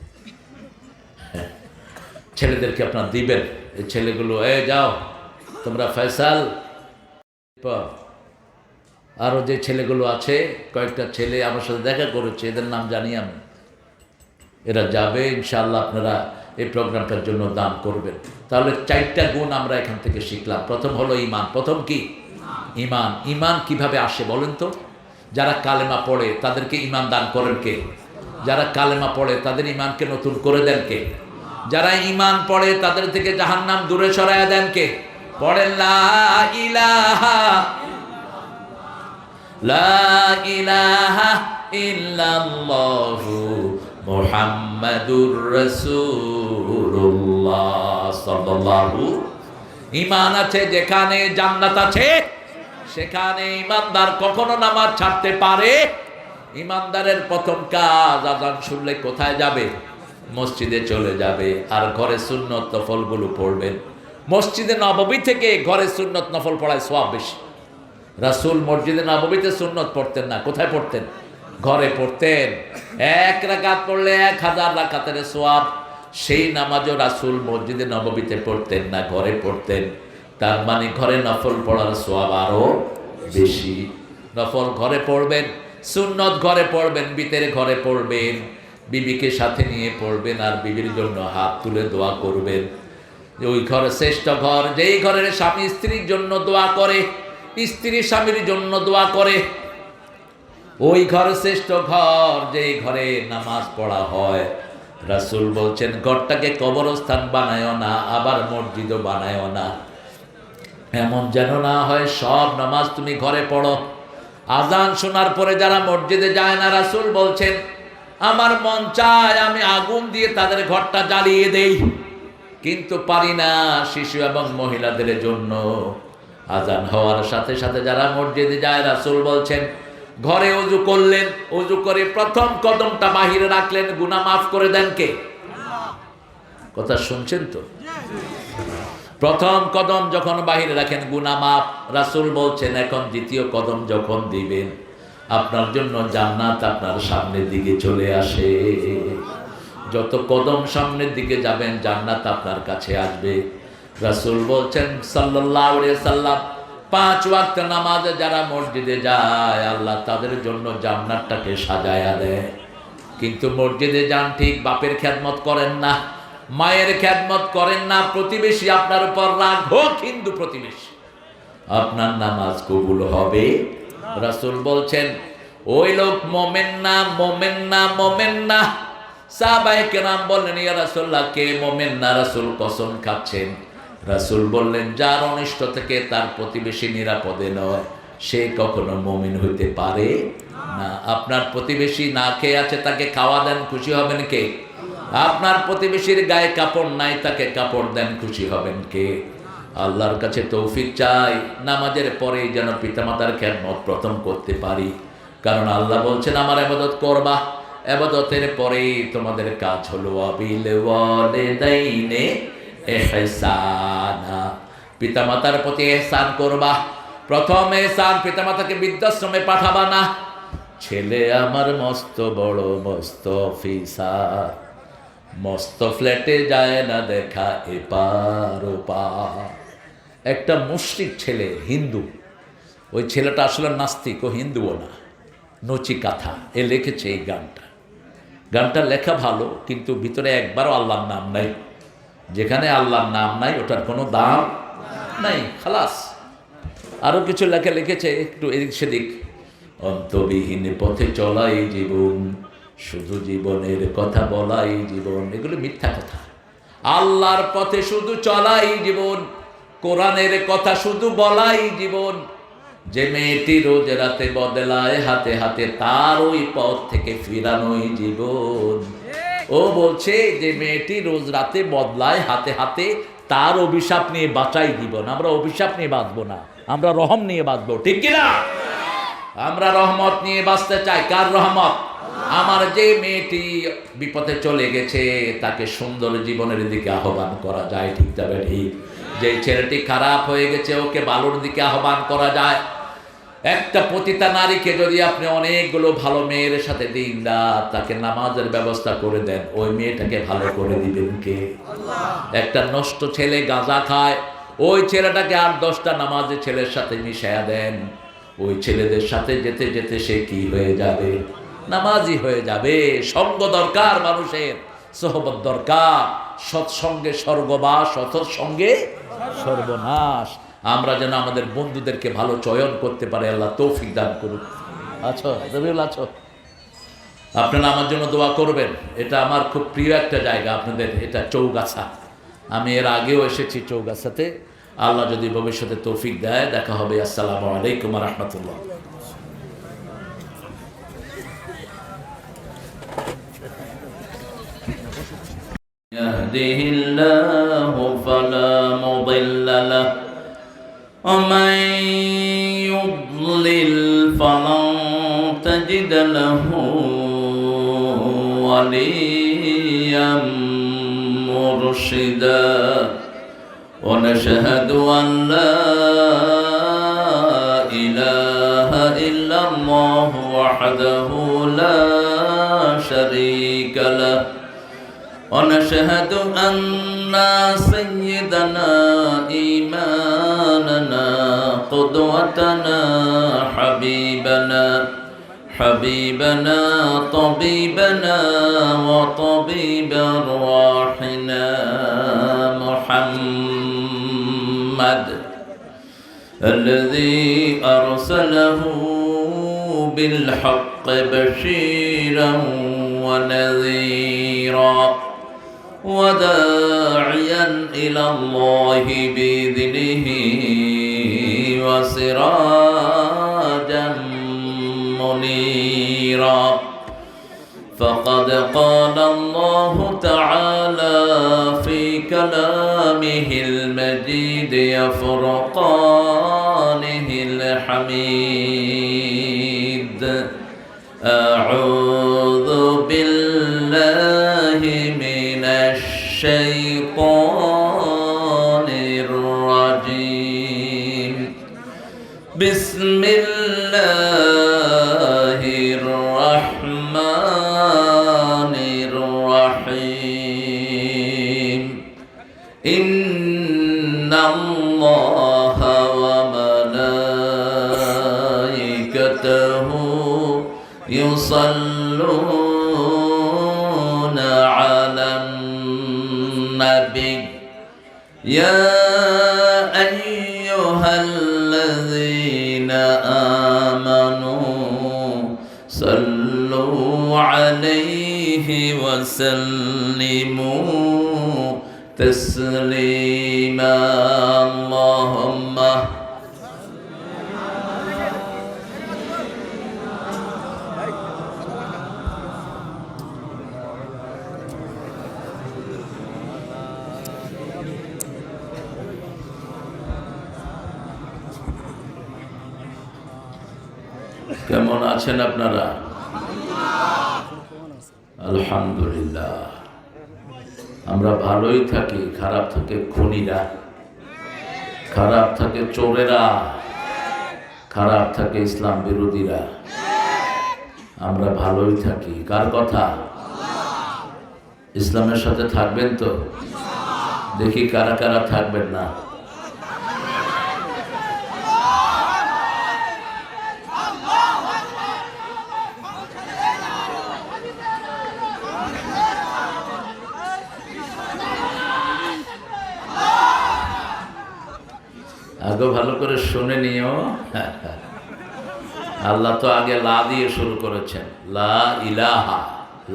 ছেলেদেরকে আপনার দিবেন, এই ছেলেগুলো যাও তোমরা ফয়সাল। আরো যে ছেলেগুলো আছে, কয়েকটা ছেলে আমার সাথে দেখা করেছে, এদের নাম জানি আমি। এরা যাবে ইনশাআল্লাহ। আপনারা এই প্রোগ্রামটার জন্য দান করবেন। তাহলে 4টা গুণ আমরা এখান থেকে শিখলাম। প্রথম হলো ঈমান। প্রথম কি? ঈমান। ঈমান কিভাবে আসে বলেন তো? যারা কালেমা পড়ে তাদেরকে ঈমান দান করেন কে? যারা কালেমা পড়ে তাদের ঈমানকে নতুন করে দেন কে? যারা ঈমান পড়ে তাদের থেকে জাহান্নাম দূরে সরায়া দেন কে? পড়েন লা ইলাহা, লা ইলাহা ইল্লাল্লাহু মুহাম্মাদুর রাসূলুল্লাহ সাল্লাল্লাহু। ঈমান আছে যেখানে জান্নাত আছে, সেখানে ঈমানদার কখনো নামাজ ছাড়তে পারে? ঈমানদারের প্রথম কাজ, আযান শুনলে কোথায় যাবে? মসজিদে চলে যাবে। আর ঘরে সুন্নত নফলগুলো পড়বেন। মসজিদে নববী থেকে ঘরে সুন্নত নফল পড়ায় সওয়াব বেশি। রাসূল মসজিদে নববীতে সুন্নত পড়তেন না, কোথায় পড়তেন? ঘরে পড়তেন। 1 রাকাত পড়লে 1000 রাকাতের সওয়াব। সেই নামাজও রাসূল মসজিদে নববীতে পড়তেন না, ঘরে পড়তেন। তার মানে ঘরে নফল পড়ার সওয়াব আরো বেশি। নফল ঘরে পড়বেন, সুন্নত ঘরে পড়বেন, বিতের ঘরে পড়বেন, বিবিকে সাথে নিয়ে পড়বেন, আর বিবির জন্য হাত তুলে দোয়া করবেন। ওই ঘর শ্রেষ্ঠ ঘর, যেই ঘরের স্বামী স্ত্রীর জন্য দোয়া করে, স্ত্রী স্বামীর জন্য দোয়া করে। ওই ঘর শ্রেষ্ঠ ঘর, যেই ঘরে নামাজ পড়া হয়। রাসূল বলছেন ঘরটাকে কবরস্থান বানায়ও না, আবার মসজিদও বানায়ও না। এমন যেন না হয় সব নামাজ তুমি ঘরে পড়ো। আজান শোনার পরে যারা মসজিদে যায় না, রাসূল বলছেন আমার মন চায় আমি আগুন দিয়ে তাদের ঘরটা জ্বালিয়ে দেই, কিন্তু পারি না শিশু এবং মহিলাদের জন্য। আজান হওয়ার সাথে সাথে যারা মসজিদে যায়, রাসূল বলছেন ঘরে ওযু করলেন, ওযু করে প্রথম কদমটা বাহিরে রাখলেন, গুনাহ মাফ করে দেন কে? কথা শুনছেন তো? প্রথম কদম যখন বাহিরে রাখেন গুনাহ মাফ। রাসূল বলছেন এখন দ্বিতীয় কদম যখন দিবেন, আপনার জন্য জান্নাত আপনার সামনের দিকে চলে আসে। যত কদম সামনের দিকে যাবেন জান্নাত আপনার কাছে আসবে। রাসূল বলছেন সাল্লাল্লাহু আলাইহি সাল্লাম 5 ওয়াক্ত নামাজে যারা মসজিদে যায় আল্লাহ তাদের জন্য জান্নাতটাকে সাজায়া দেয়। কিন্তু মসজিদে যান ঠিক, বাপের খেদমত করেন না, মায়ের খেদমত করেন না, প্রতিবেশী আপনার উপর রাগ হোক, হিন্দু প্রতিবেশী, আপনার নামাজ কবুল হবে? রাসূল বলছেন ওই লোক মোমেন না, মোমেন না, মোমেন না। সাহাবায়ে কেরাম বললেন ইয়া রাসূলুল্লাহ কে মোমেন না? রাসূল কসম খাচ্ছেন। রাসূল বললেন যার অনিষ্ট থেকে তার প্রতিবেশী নিরাপদে নয়, সে কখনো মুমিন হইতে পারে না। আপনার প্রতিবেশী না খেয়ে আছে, তাকে খাওয়া দেন, খুশি হবেন কে? আপনার প্রতিবেশীর গায়ে কাপড় নাই, তাকে কাপড় দেন, খুশি হবেন কে? আল্লাহর কাছে তৌফিক চাই নামাজের পরেই যেন পিতামাতার খেদমত প্রথম করতে পারি, কারণ আল্লাহ বলছেন আমার ইবাদত করবা, ইবাদতের পরেই তোমাদের কাজ হলো আবিল ওয়ালিদাইনে ইহসানা, পিতামাতার প্রতি ইহসান করবা। প্রথম ইহসান, পিতামাতাকে বৃদ্ধাশ্রমে পাঠাবা না। ছেলে আমার মস্ত বড় মস্ত অফিসার, মস্ত ফ্ল্যাটে যায় না দেখা এপার ওপার। একটা মুশরিক ছেলে, হিন্দু, ওই ছেলেটা আসলে নাস্তিক, ও হিন্দুও না, নচিকাথা, এ লিখেছে এই গানটা। গানটা লেখা ভালো, কিন্তু ভিতরে একবারও আল্লাহর নাম নাই। যেখানে আল্লাহর নাম নাই ওটার কোনো দাম নাই, খালাস। আরও কিছু লেখা লিখেছে একটু এদিক সেদিক। অন্তবিহীন পথে চলাই জীবন, শুধু জীবনের কথা বলাই জীবন, এগুলো মিথ্যা কথা। আল্লাহর পথে শুধু চলাই জীবন, কোরআনের কথা শুধু বলাই জীবন। যে মেয়েটি রোজ রাতে বদলায় হাতে হাতে, তার ওই পথ থেকে ফিরানোই জীবন। ও বলছে যে মেয়েটি রোজ রাতে বদলায় হাতে হাতে, তার অভিশাপ নিয়ে বাঁচাই জীবন। আমরা অভিশাপ নিয়ে বাঁচবো না, আমরা রহম নিয়ে বাঁচবো, ঠিক কিনা? আমরা রহমত নিয়ে বাঁচতে চাই। কার রহমত? আমার যে মেয়েটি বিপথে চলে গেছে তাকে সুন্দর জীবনের দিকে আহ্বান করা যায়, ঠিক তবে ঠিক। যে ছেলেটি খারাপ হয়ে গেছে ওকে ভালোর দিকে আহ্বান করা যায়। একটা পতিতা নারীকে যদি আপনি অনেকগুলো ভালো মেয়ের সাথে দিন না, তাকে নামাজের ব্যবস্থা করে দেন, ওই মেয়েটাকে ভালো করে দিবেন কে? একটা নষ্ট ছেলে গাঁজা খায়, ওই ছেলেটাকে আর 10টা নামাজের ছেলের সাথে মিশায়া দেন, ওই ছেলেদের সাথে যেতে যেতে সে কি হয়ে যাবে? নামাজি হয়ে যাবে। সঙ্গ দরকার, মানুষের সোহবত দরকার। সৎসঙ্গে স্বর্গবাস, অসৎসঙ্গে সর্বনাশ। আমরা যেন আমাদের বন্ধুদেরকে ভালো চয়ন করতে পারি, আল্লাহ তৌফিক দান করুন। আচ্ছা রবিউল, আছো? আপনারা আমার জন্য দোয়া করবেন। এটা আমার খুব প্রিয় একটা জায়গা আপনাদের, এটা চৌগাছা। আমি এর আগেও এসেছি চৌগাছাতে। আল্লাহ যদি ভবিষ্যতে তৌফিক দেয় দেখা হবে। আসসালামু আলাইকুম ওয়া রাহমাতুল্লাহ। ইয়াহদিহিল্লাহু ফালা মুদিল্লা লাহু ওয়া মান ইউদ্লিল ফালান তাজিদ লাহু ওয়ালিয়্যাম মুরশিদা। ونشهد أن لا إله إلا الله وحده لا شريك له، ونشهد أن سيدنا إمامنا قدوتنا حبيبنا طبيبنا وطبيب أرواحنا محمد الذي أرسله بالحق بشيرا ونذيرا وداعيا إلى الله بإذنه وسراجا منيرا فقد قال الله تعالى في كلامه المجيد فرقانه الحميد أعوذ بالله من الشيطان الرجيم بسم الله الرحمن الرحيم إن الله وملائكته يصلون على النبي يا أيها الذين آمنوا صلوا عليه وسلموا تسليما اللهم কেমন আছেন আপনারা? আলহামদুলিল্লাহ, আমরা ভালোই থাকি। খারাপ থাকে খুনিরা, খারাপ থাকে চোরেরা, খারাপ থাকে ইসলাম বিরোধীরা। আমরা ভালোই থাকি। কার কথা? ইসলামের সাথে থাকবেন তো? দেখি কারা কারা থাকবেন না। আগে ভালো করে শুনে নিও। আল্লাহ তো আগে লা দিয়ে শুরু করেছেন, লা ইলাহা।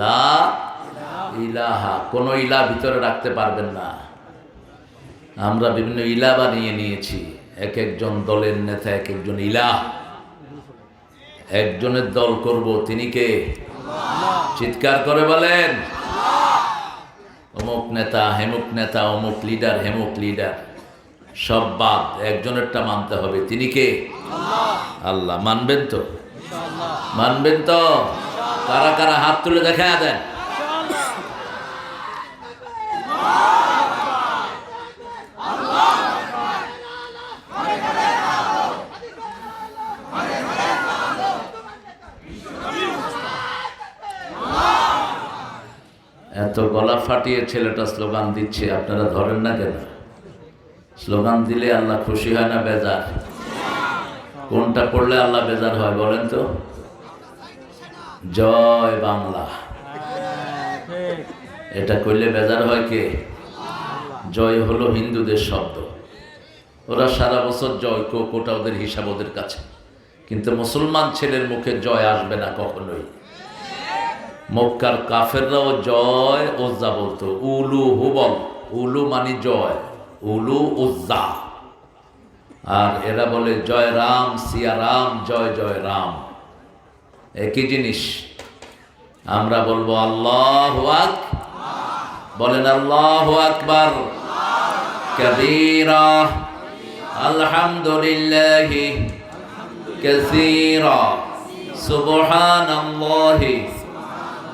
লা ইলাহা, কোন ইলা ভিতরে রাখতে পারবেন না। আমরা বিভিন্ন ইলা বানিয়ে নিয়েছি। এক একজন দলের নেতা এক একজন ইলাহ। একজনের দল করব, তিনি কে? চিৎকার করে বলেন, অমুক নেতা, হেমুক নেতা, অমুক লিডার, হেমুক লিডার। সব বাদ, একজনেরটা মানতে হবে। তিনি কে? আল্লাহ। মানবেন তো? মানবেন তো? কারা কারা হাত তুলে দেখা দেন। এত গলা ফাটিয়ে ছেলেটা স্লোগান দিচ্ছে, আপনারা ধরেন না কেন? স্লোগান দিলে আল্লাহ খুশি হয় না বেজার? কোনটা পড়লে আল্লাহ বেজার হয় বলেন তো? জয় বাংলা, এটা করলে বেজার হয় কে? জয় হলো হিন্দুদের শব্দ। ওরা সারা বছর জয় কোটা, ওদের হিসাব ওদের কাছে। কিন্তু মুসলমান ছেলের মুখে জয় আসবে না কখনোই। মক্কার কাফেররাও জয় উজ্জা বলতো, উলু হুবল। উলু মানে জয়, উলু উজ্জা। আর এরা বলে জয় রাম, সিয়া রাম, জয় জয় রাম, একই জিনিস। আমরা বলবো আল্লাহু আকবার। বলেন আল্লাহু আকবার কাবীরা, আলহামদুলিল্লাহি কাসীরা, সুবহানাল্লাহি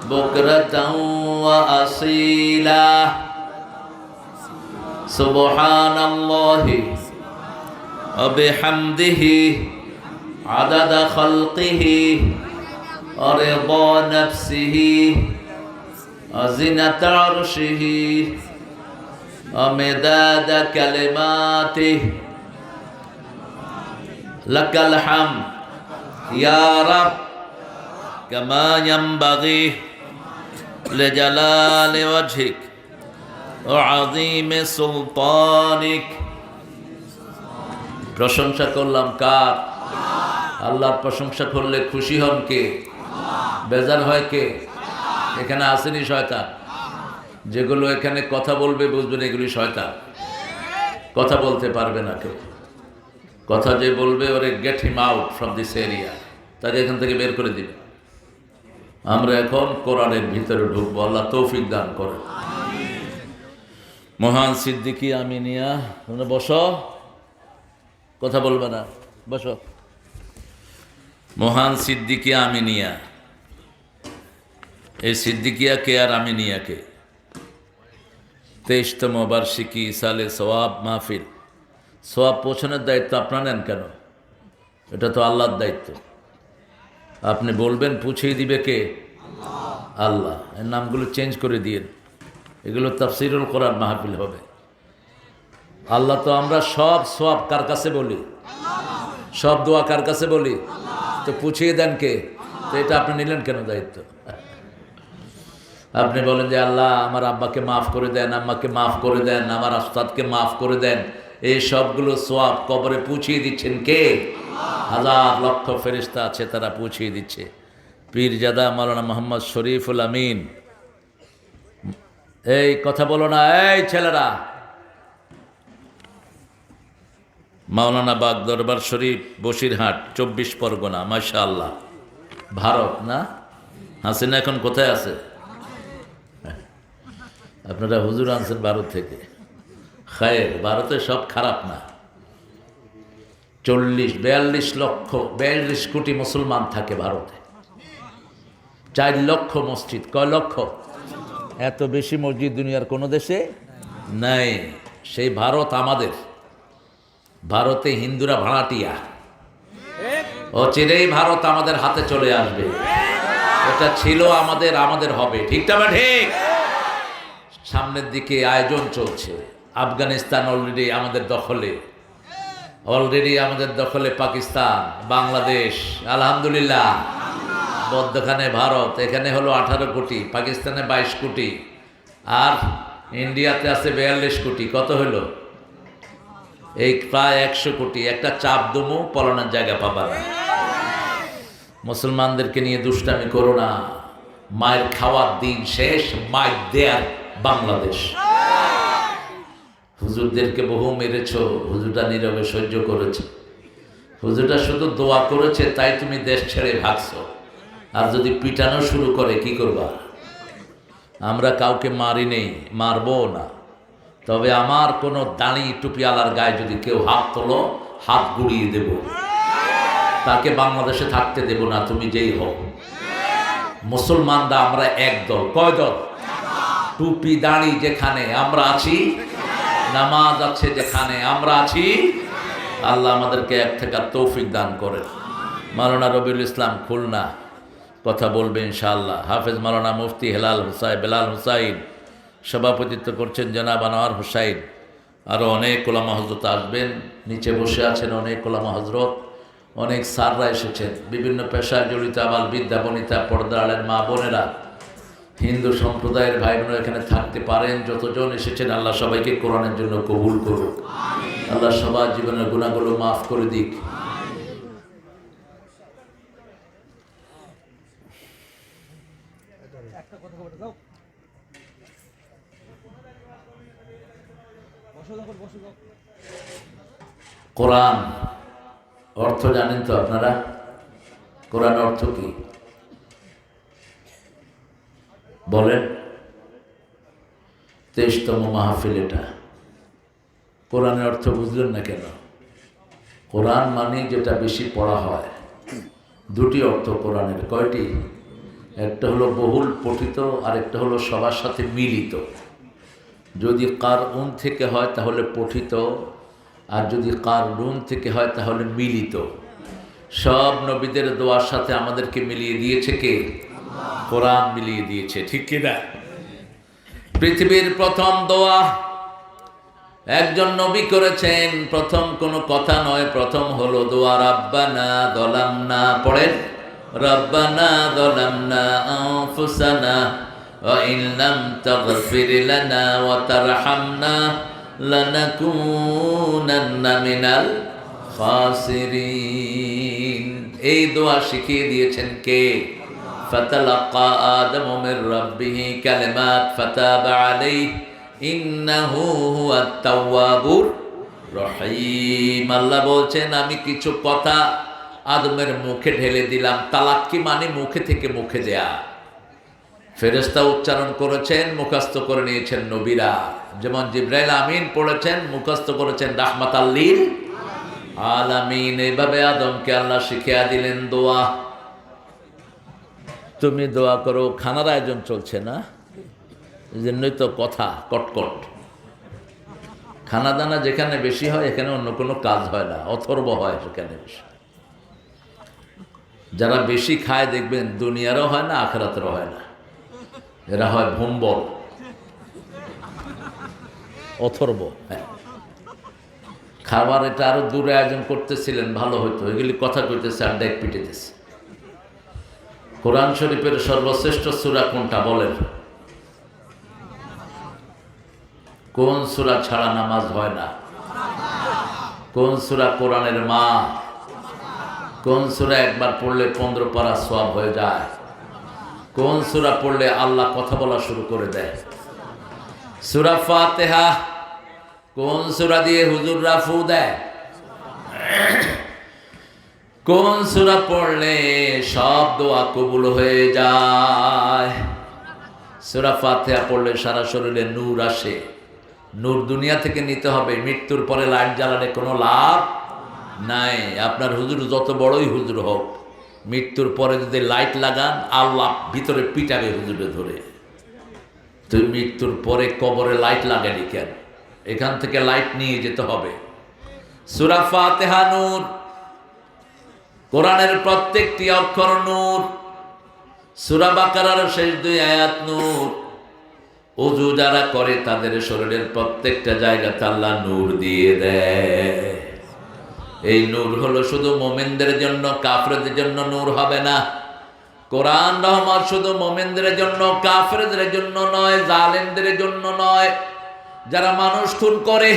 বুকরাতান ওয়া আসীলা, সুবহানাল্লাহি ওয়া বিহামদিহি আদাদা খালকিহি ওয়া রিদা নাফসিহি ওয়া জিনাতা আরশিহি ওয়া মিদাদা কালিমাতিহি। লাকাল হামদ ইয়া রাব কামা ইয়ানবাগি লিজালালি ওয়াজহিক ওয়া আযীমি সুলতানিক। প্রশংসা করলাম কার? আল্লাহর প্রশংসা করলে খুশি হন কে? বেজার হয় কে? এখানে আসেনি শয়তান? যেগুলো এখানে কথা বলবে বুঝবেন এগুলি শয়তান, কথা বলতে পারবে না কেউ। কথা যে বলবে ওরে get him out from this area, তাকে এখান থেকে বের করে দিবে। আমরা এখন কোরআনের ভিতরে ঢুকবো, আল্লাহ তৌফিক দান করে। মহান সিদ্দিকী আমিনিয়া, তোমরা বসো, কথা বলবে না, বসো। মহান সিদ্দিকী আমিনিয়া, এই সিদ্দিকিয়াকে আর আমিনিয়াকে 23তম বার্ষিকী সালে সওয়াব মাহফিল, সওয়াব পৌঁছানোর দায়িত্ব আপনার নেন কেন? এটা তো আল্লাহর দায়িত্ব। আপনি বলবেন, পৌঁছিয়ে দিবে কে? আল্লাহ। এর নামগুলো চেঞ্জ করে দিয়েন, এগুলো তাফসিরুল কোরআন মাহফিল হবে। আল্লাহ তো আমরা সব সওয়াব কার কাছে বলি? সব দোয়া কার কাছে বলি? তো পুছিয়ে দেন কে? তো এটা আপনি নিলেন কেন দায়িত্ব? আপনি বলেন যে আল্লাহ আমার আব্বাকে মাফ করে দেন, আম্মাকে মাফ করে দেন, আমার উস্তাদকে মাফ করে দেন। এই সবগুলো সওয়াব কবরে পৌঁছিয়ে দিচ্ছেন কে? হাজার লক্ষ ফেরেশতা আছে, তারা পৌঁছিয়ে দিচ্ছে। পীরজাদা মাওলানা মোহাম্মদ শরীফুল আমিন, এই কথা বলো না, এই ছেলেরা। মাওলানা বাগ দরবার শরীফ, বসিরহাট, 24 পরগনা, মাশাআল্লাহ। ভারত না? হাসিনা এখন কোথায় আছে? আপনারা হুজুর আনছেন ভারত থেকে। খায়ের, ভারতে সব খারাপ না। 42 কোটি মুসলমান থাকে ভারতে, 4 লক্ষ মসজিদ। কয় লক্ষ? এত বেশি মসজিদ দুনিয়ার কোনো দেশে নাই। সেই ভারত আমাদের। ভারতে হিন্দুরা ভাড়াটিয়া, অচিরেই ভারত আমাদের হাতে চলে আসবে। এটা ছিল আমাদের, আমাদের হবে। ঠিকটা বা ঠিক? সামনের দিকে আয়োজন চলছে। আফগানিস্তান অলরেডি আমাদের দখলে, পাকিস্তান, বাংলাদেশ, আলহামদুলিল্লাহ। মধ্যখানে ভারত, এখানে হলো 18 কোটি, পাকিস্তানে 22 কোটি, আর ইন্ডিয়াতে আছে 42 কোটি। কত হলো? এই প্রায় 100 কোটি। একটা চাপ দমু, পলানোর জায়গা পাবা না। মুসলমানদেরকে নিয়ে দুষ্টামি করো না। মায়ের খাওয়ার দিন শেষ, মায়ের দেয়ার বাংলাদেশ। হুজুরদেরকে বহু মেরেছ, হুজুরটা নীরবে সহ্য করেছে। হুজুরটা শুধু দোয়া করেছে, তাই তুমি দেশ ছেড়ে ভাগছো। আর যদি পিটানো শুরু করে কি করবা? আমরা কাউকে মারি নেই, মারবো না। তবে আমার কোনো দাঁড়ি টুপিওয়ালার গায়ে যদি কেউ হাত তোলো, হাত গুড়িয়ে দেব। তাকে বাংলাদেশে থাকতে দেব না, তুমি যেই হও। মুসলমানরা আমরা এক দল। কয় দল? টুপি দাঁড়ি যেখানে আমরা আছি, নামাজ আছে যেখানে আমরা আছি। আল্লাহ আমাদেরকে এক থাকার তৌফিক দান করেন। মাওলানা রবিউল ইসলাম খুলনা কথা বলবে ইনশাআল্লাহ। হাফেজ মাওলানা মুফতি বেলাল হুসাইন সভাপতিত্ব করছেন, জনাব আনোয়ার হুসাইন। আরও অনেক ওলামা হজরত আসবেন। নিচে বসে আছেন অনেক ওলামা হজরত, অনেক স্যাররা এসেছেন, বিভিন্ন পেশায় জড়িত আবাল বিদ্যা বনিতা, পর্দা আলেন মা বোনেরা, হিন্দু সম্প্রদায়ের ভাই বোনেরা এখানে থাকতে পারেন। যতজন এসেছেন আল্লাহ সবাইকে কোরআনের জন্য কবুল করুক। আল্লাহ সবার জীবনের গুনাহগুলো মাফ করে দিক। কোরআন অর্থ জানেন তো আপনারা? কোরআন অর্থ কি বলেন? 23তম মাহফিল এটা। কোরআনের অর্থ বুঝলেন না কেন? কোরআন মানে যেটা বেশি পড়া হয়। দুটি অর্থ কোরআনের। কয়টি? একটা হলো বহুল পঠিত, আর একটা হলো সবার সাথে মিলিত। যদি কারউন থেকে হয় তাহলে পঠিত, আর যদি কারউন থেকে হয় তাহলে মিলিত। সব নবীদের দোয়ার সাথে আমাদেরকে মিলিয়ে দিয়েছে কে? কোরআন মিলিয়ে দিয়েছে। ঠিক কিনা? পৃথিবীর প্রথম দোয়া একজন নবী করেছেন। প্রথম কোনো কথা নয়, প্রথম হলো দোয়া। রাব্বানা যালামনা, পড়েন, রাব্বানা যালামনা আনফুসানা ওয়া ইন লাম তাগফির লানা ওয়া তারহামনা লানাকুনান্না মিনাল খাসিরিন। এই দোয়া শিখিয়ে দিয়েছেন কে? ফাতালাক্কা আদমু মির রাব্বিহি কালিমাত ফাতাবা আলাইহি ইন্নাহু হুয়াত তাওয়াবুর রহিম। আল্লাহ বলছেন আমি কিছু কথা আদমের মুখে ঢেলে দিলাম। তালাক্কি মানে মুখে থেকে মুখে দেয়া। ফেরেশতা উচ্চারণ করেছেন, মুখস্থ করে নিয়েছেন নবীরা। যেমন জিবরাইল আমিন পড়েছেন, মুখস্থ করেছেন রাহমাতাল লিল আলামিন। এইভাবে আদমকে আল্লাহ শিখিয়ে দিলেন দোয়া। তুমি দোয়া করো। খানার আয়োজন চলছে না, এই জন্যই তো কথা কটকট। খানা দানা যেখানে বেশি হয় এখানে অন্য কোনো কাজ হয় না, অথর্ব হয় সেখানে বেশি। যারা বেশি খায় দেখবেন দুনিয়ারও হয় না, আখিরাতেরও হয় না। এরা হয় ভম্বল, অথর্ব। হ্যাঁ, খাবার এটা আরো দূরে আয়োজন করতেছিলেন ভালো হতো। এগুলি কথা কইতেছে আর ডেক পিটেতেছে। কোরআন শরীফের সর্বশ্রেষ্ঠ সূরা কোনটা বলেন? কোন সূরা ছাড়া নামাজ হয় না? কোন সূরা কোরআনের মা? কোন সূরা একবার পড়লে 15 পারা সওয়াব হয়ে যায়? কোন সূরা পড়লে আল্লাহ কথা বলা শুরু করে দেয়? সূরা ফাতিহা। কোন সূরা দিয়ে হুজুররা ফু দেয়? কোন সূরা পড়লে সব দোয়া কবুল হয়ে যায়? সূরা ফাতিহা পড়লে সারা শরীরে নূর আসে। নূর দুনিয়া থেকে নিতে হবে, মৃত্যুর পরে লাইট জ্বালালে কোনো লাভ নাই। আপনার হুজুর যত বড়ই হুজুর হোক, মৃত্যুর পরে যদি লাইট লাগান আল্লাহ ভিতরে পিটাবে হুজুরে ধরে। তুই মৃত্যুর পরে কবরে লাইট লাগালি কেন? এখান থেকে লাইট নিয়ে যেতে হবে। সূরা ফাতিহা নূর, কোরআনের প্রত্যেকটি অক্ষর নূর। সূরা বাকারার শেষ 2 আয়াত নূর। ওযু যারা করে তাদের শরীরের প্রত্যেকটা জায়গাতে আল্লাহ নূর দিয়ে দেয়। এই নূর হলো শুধু মুমিনদের জন্য, কাফেরদের জন্য নূর হবে না। কোরআন রহমত শুধু মুমিনদের জন্য, কাফেরদের জন্য নয়, জালেমদের জন্য নয়। যারা মানুষ খুন করে,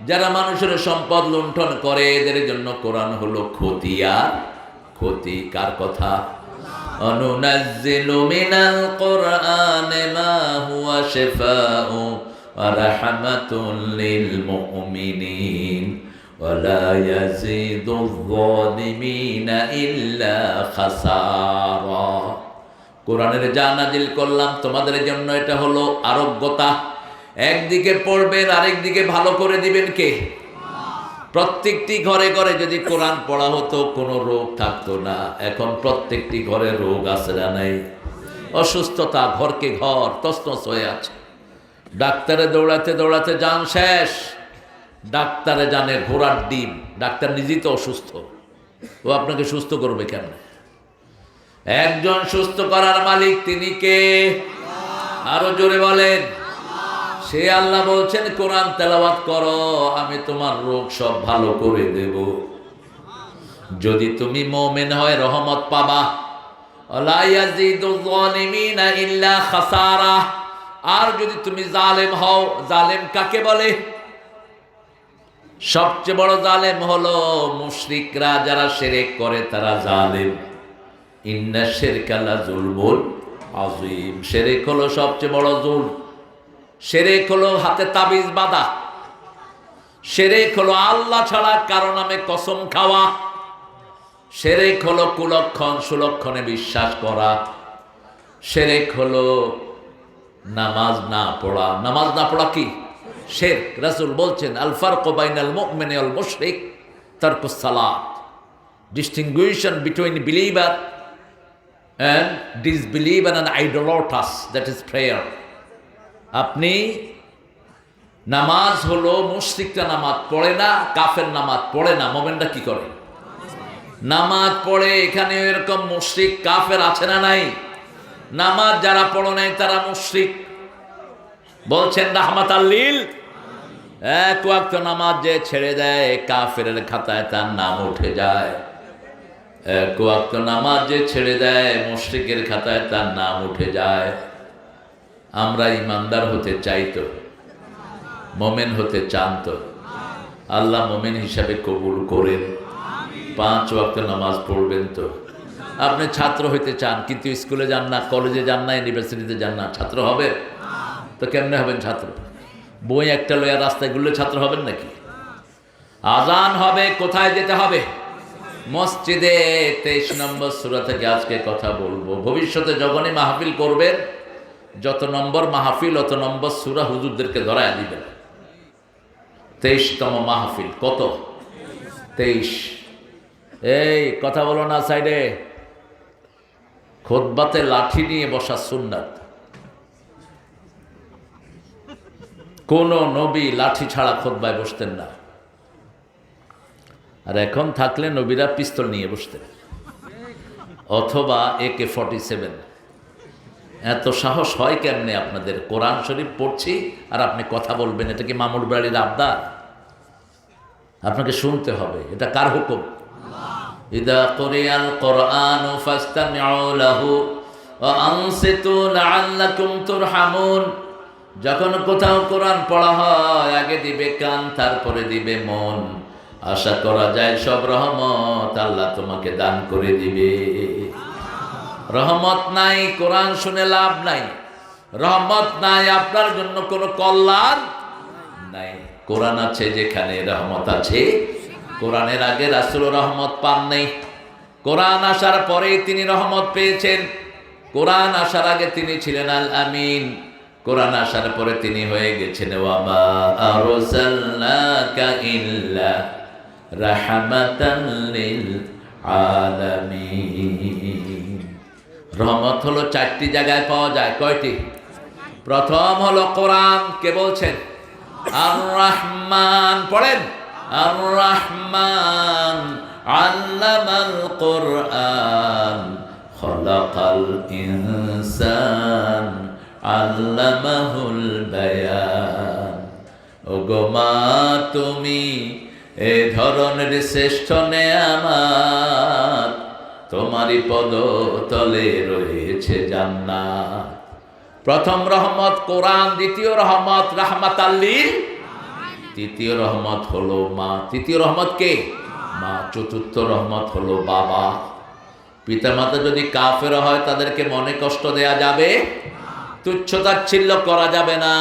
যারা মানুষের সম্পদ লুণ্ঠন করে, এদের জন্য কোরআন হলো খতিয়ার। ক্ষতি কার কথা? অনুনাজ্জিলু মিনাল কোরআনি মা হুয়া শিফাউ ওয়া রাহমাতুল লিল মুমিনিন ওয়া লা ইয়াজিদুয যালিমিনা ইল্লা খাসারা। কোরআনের যা নাজিল করলাম তোমাদের জন্য এটা হলো আরোগ্যতা। একদিকে পড়বেন, আরেকদিকে ভালো করে দিবেন কে? প্রত্যেকটি ঘরে ঘরে যদি কোরআন পড়া হতো কোনো রোগ থাকতো না। এখন প্রত্যেকটি ঘরে রোগ আছে না নাই? অসুস্থতা ঘরকে ঘর তছনছ হয়ে আছে। ডাক্তারে দৌড়াতে দৌড়াতে যান শেষ। ডাক্তারে জানে ঘোড়ার ডিম। ডাক্তার নিজেই তো অসুস্থ, ও আপনাকে সুস্থ করবে কেন? একজন সুস্থ করার মালিক তিনি কে? আরো জোরে বলেন। সে আল্লাহ বলছেন কোরআন তেলাওয়াত করো, আমি তোমার রোগ সব ভালো করে দেব। যদি তুমি মুমিন হয় রহমত পাবা। লা ইয়াজিদুয যালিমিনা ইল্লা খাসারা। আর যদি তুমি জালেম হও, জালেম কাকে বলে? সবচেয়ে বড় জালেম হলো মুশরিকরা, যারা শিরক করে তারা জালেম। ইন্না শিরকা লা যুলমুন আযীম। শিরক হলো সবচেয়ে বড় জুলম। শিরক হলো হাতে তাবিজ বাঁধা। শিরক হলো আল্লাহ ছাড়া কারো নামে কসম খাওয়া। শিরক হলো কুলক্ষণ সুলক্ষণে বিশ্বাস করা। শিরক হলো নামাজ না পড়া। নামাজ না পড়া কি শিরক? রাসূল বলছেন আল ফারকু বাইনাল মুমিনি ওয়াল মুশরিক তারকুস সালাত। Distinction between believer and disbeliever and idolatrous, that is prayer. আপনি নামাজ হলো, মুশরিকরা নামাজ পড়ে না, কাফের নামাজ পড়ে না, মুমিনরা কি করে? নামাজ পড়ে। এখানে এরকম মুশরিক কাফের আছে না নাই? নামাজ যারা পড়ে নাই তারা মুশরিক। বলছেন রাহমাতাল লিল। এক ওয়াক্ত নামাজ যে ছেড়ে দেয় কাফেরের খাতায় তার নাম উঠে যায়। এক ওয়াক্ত নামাজ যে ছেড়ে দেয় মুশরিকের খাতায় তার নাম উঠে যায়। আমরা ইমানদার হতে চাই তো? মুমিন হতে চান তো? আল্লাহ মুমিন হিসাবে কবুল করেন। 5 ওয়াক্ত নামাজ পড়বেন। তো আপনি ছাত্র হইতে চান কিন্তু স্কুলে যান না, কলেজে যান না, ইউনিভার্সিটিতে যান না, ছাত্র হবেন? তো কেমনে হবেন ছাত্র? বই একটা লইয়া রাস্তায় ঘুরলে ছাত্র হবেন নাকি? আজান হবে, কোথায় যেতে হবে? মসজিদে। 23 নম্বর সূরা থেকে আজকে কথা বলবো। ভবিষ্যতে যখনই মাহফিল করবেন, যত নম্বর মাহফিল অত নম্বর সূরা হুজুরদেরকে ধরায় দিবেন। 23তম মাহফিল। কত? 23। এই কথা বলো না সাইডে। খুতবাতে লাঠি নিয়ে বসা সুন্নাত। কোন নবী লাঠি ছাড়া খুতবায় বসতেন না। আর এখন থাকলে নবীরা পিস্তল নিয়ে বসতেন, অথবা AK-47। এত সাহস হয় কেমনে আপনাদের? কোরআন শরীফ পড়ছি আর আপনি কথা বলবেন, এটা কি মামুর বাড়ির আবদার? আপনাকে শুনতে হবে। এটা কার হুকুম? ইদা কুরিয়াল কুরআনু ফাসতামিউ লাহু ওয়া আনসিতু লাআল্লাকুম তুরহামুন। যখন কোথাও কোরআন পড়া হয়, আগে দিবে কান, তারপরে দিবে মন। আশা করা যায় সব রহমত আল্লাহ তোমাকে দান করে দিবে। রহমত নাই, কোরআন শুনে লাভ নাই। রহমত নাই, আপনার জন্য কোনো কল্যাণ নাই। কোরআন আছে যেখানে রহমত আছে। কোরআনের আগে রাসূল রহমত পান নাই, কোরআন আসার পরেই তিনি রহমত পেয়েছেন। কোরআন আসার আগে তিনি ছিলেন আল আমিন, কোরআন আসার পরে তিনি হয়ে গেছেন ওয়া মা আরসালনাকা ইল্লা রাহমাতাল লিল আলামিন। রহমত হলো 4টি জায়গায় পাওয়া যায়। কয়টি? প্রথম হলো কোরআন। কে বলছেন? আর রহমান। পড়েন, আর রহমান আল্লামাল কোরআন খলাকাল ইনসান আল্লামাহুল বায়ান। ওগো মা, তুমি এ ধরনের শ্রেষ্ঠ নেয়ামত, তোমারই পদতলে রয়েছে জান্নাত। প্রথম রহমত কোরআন, দ্বিতীয় রহমত রাহমাতাল লিল, তৃতীয় রহমত হলো মা। তৃতীয় রহমত কে? মা। চতুর্থ রহমত হলো বাবা। পিতামাতা যদি কাফের হয় তাদেরকে মনে কষ্ট দেয়া যাবে, তুচ্ছতাচ্ছিল্য করা যাবে না।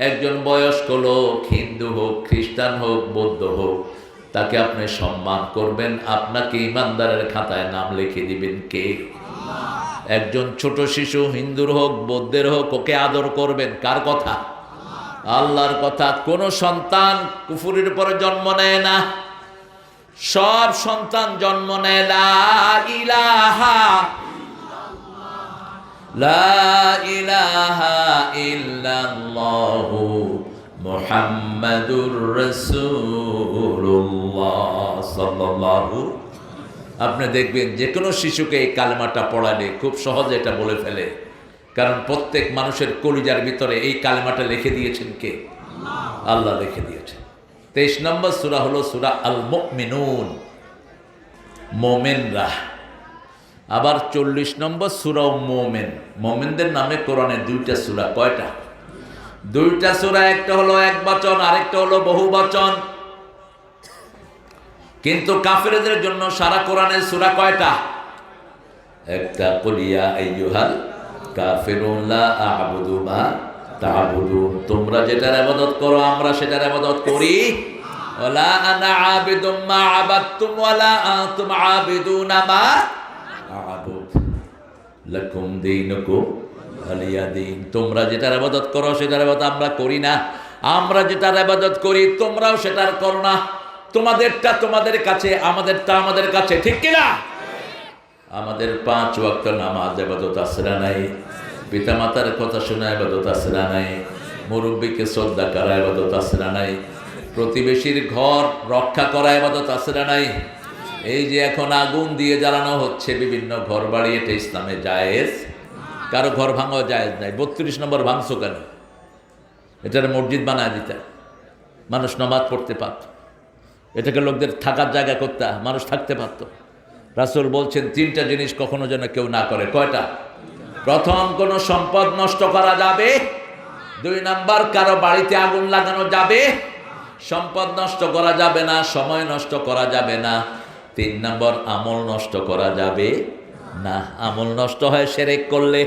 একজন বয়স্ক লোক, হিন্দু হোক, খ্রিস্টান হোক, বৌদ্ধ হোক, তাকে আপনি সম্মান করবেন। আপনাকে ইমানদারের খাতায় নাম লিখে দিবেন কে? একজন ছোট শিশু, হিন্দুর হোক, বৌদ্ধের হোক, ওকে আদর করবেন। কার কথা? আল্লাহর কথা। কোন সন্তান কুফুরের উপরে জন্ম নেয় না, সব সন্তান জন্ম নেয় লা ইলাহা ইল্লাল্লাহু মুহাম্মাদুর রাসূলুল্লাহ সাল্লাল্লাহু। আপনি দেখবেন যে কোনো শিশুকে এই কালেমাটা পড়ালে খুব সহজে এটা বলে ফেলে, কারণ প্রত্যেক মানুষের কলিজার ভিতরে এই কালেমাটা লিখে দিয়েছেন কে? আল্লাহ লিখে দিয়েছেন। 23 নম্বর সূরা হলো সূরা আল মুমিনুন, মোমেনরা। আবার 40 নম্বর সূরা মোমেন। মোমেনদের নামে কোরআনে 2টা সূরা। কয়টা? 2টা সূরা। একটা হলো এক বচন, আরেকটা হলো বহু বচন। কিন্তু কাফেরদের জন্য সারা কোরআনের সূরা কয়টা? একটা, কুল ইয়া আইয়ুহাল কাফিরুন লা আ'বুদু মা তা'বুদুন। তোমরা যেটার ইবাদত করো আমরা সেটার ইবাদত করি। ওয়ালা আনা আবিদুম মা আবাদতুম ওয়ালা আনতুম আবিদুনা মা আ'বুদ লাকুম দীনুকুম ওয়ালিয়া দীন। তোমরা যেটার ইবাদত করো সেটার ইবাদত আমরা করি না, আমরা যেটার ইবাদত করি তোমরাও সেটার করো না। তোমাদেরটা তোমাদের কাছে, আমাদেরটা আমাদের কাছে। ঠিক কি না? আমাদের 5 ওয়াক্ত নামাজ ইবাদত আছে না নাই? পিতামাতার কথা শোনা ইবাদত আছে না নাই? মুরব্বীকে শ্রদ্ধা করা ইবাদত আছে না নাই? প্রতিবেশীর ঘর রক্ষা করা ইবাদত আছে না নাই? এই যে এখন আগুন দিয়ে জ্বালানো হচ্ছে বিভিন্ন ঘর বাড়ি, এটা ইসলামে জায়েজ? কারো ঘর ভাঙা জায়েজ নাই। 32 নম্বর ভাঙছো কেন? এটার মসজিদ বানায় দিতে, মানুষ নামাজ পড়তে পারত। এটাকে লোকদের থাকার জায়গা করতে, মানুষ থাকতে পারত। রাসূল বলছেন 3টা জিনিস কখনো যেন কেউ না করে। কয়টা? প্রথম, কোনো সম্পদ নষ্ট করা যাবে। 2 নাম্বার, কারো বাড়িতে আগুন লাগানো যাবে। সম্পদ নষ্ট করা যাবে না, সময় নষ্ট করা যাবে না। 3 নম্বর, আমল নষ্ট করা যাবে না। আমল নষ্ট হয় শিরক করলে।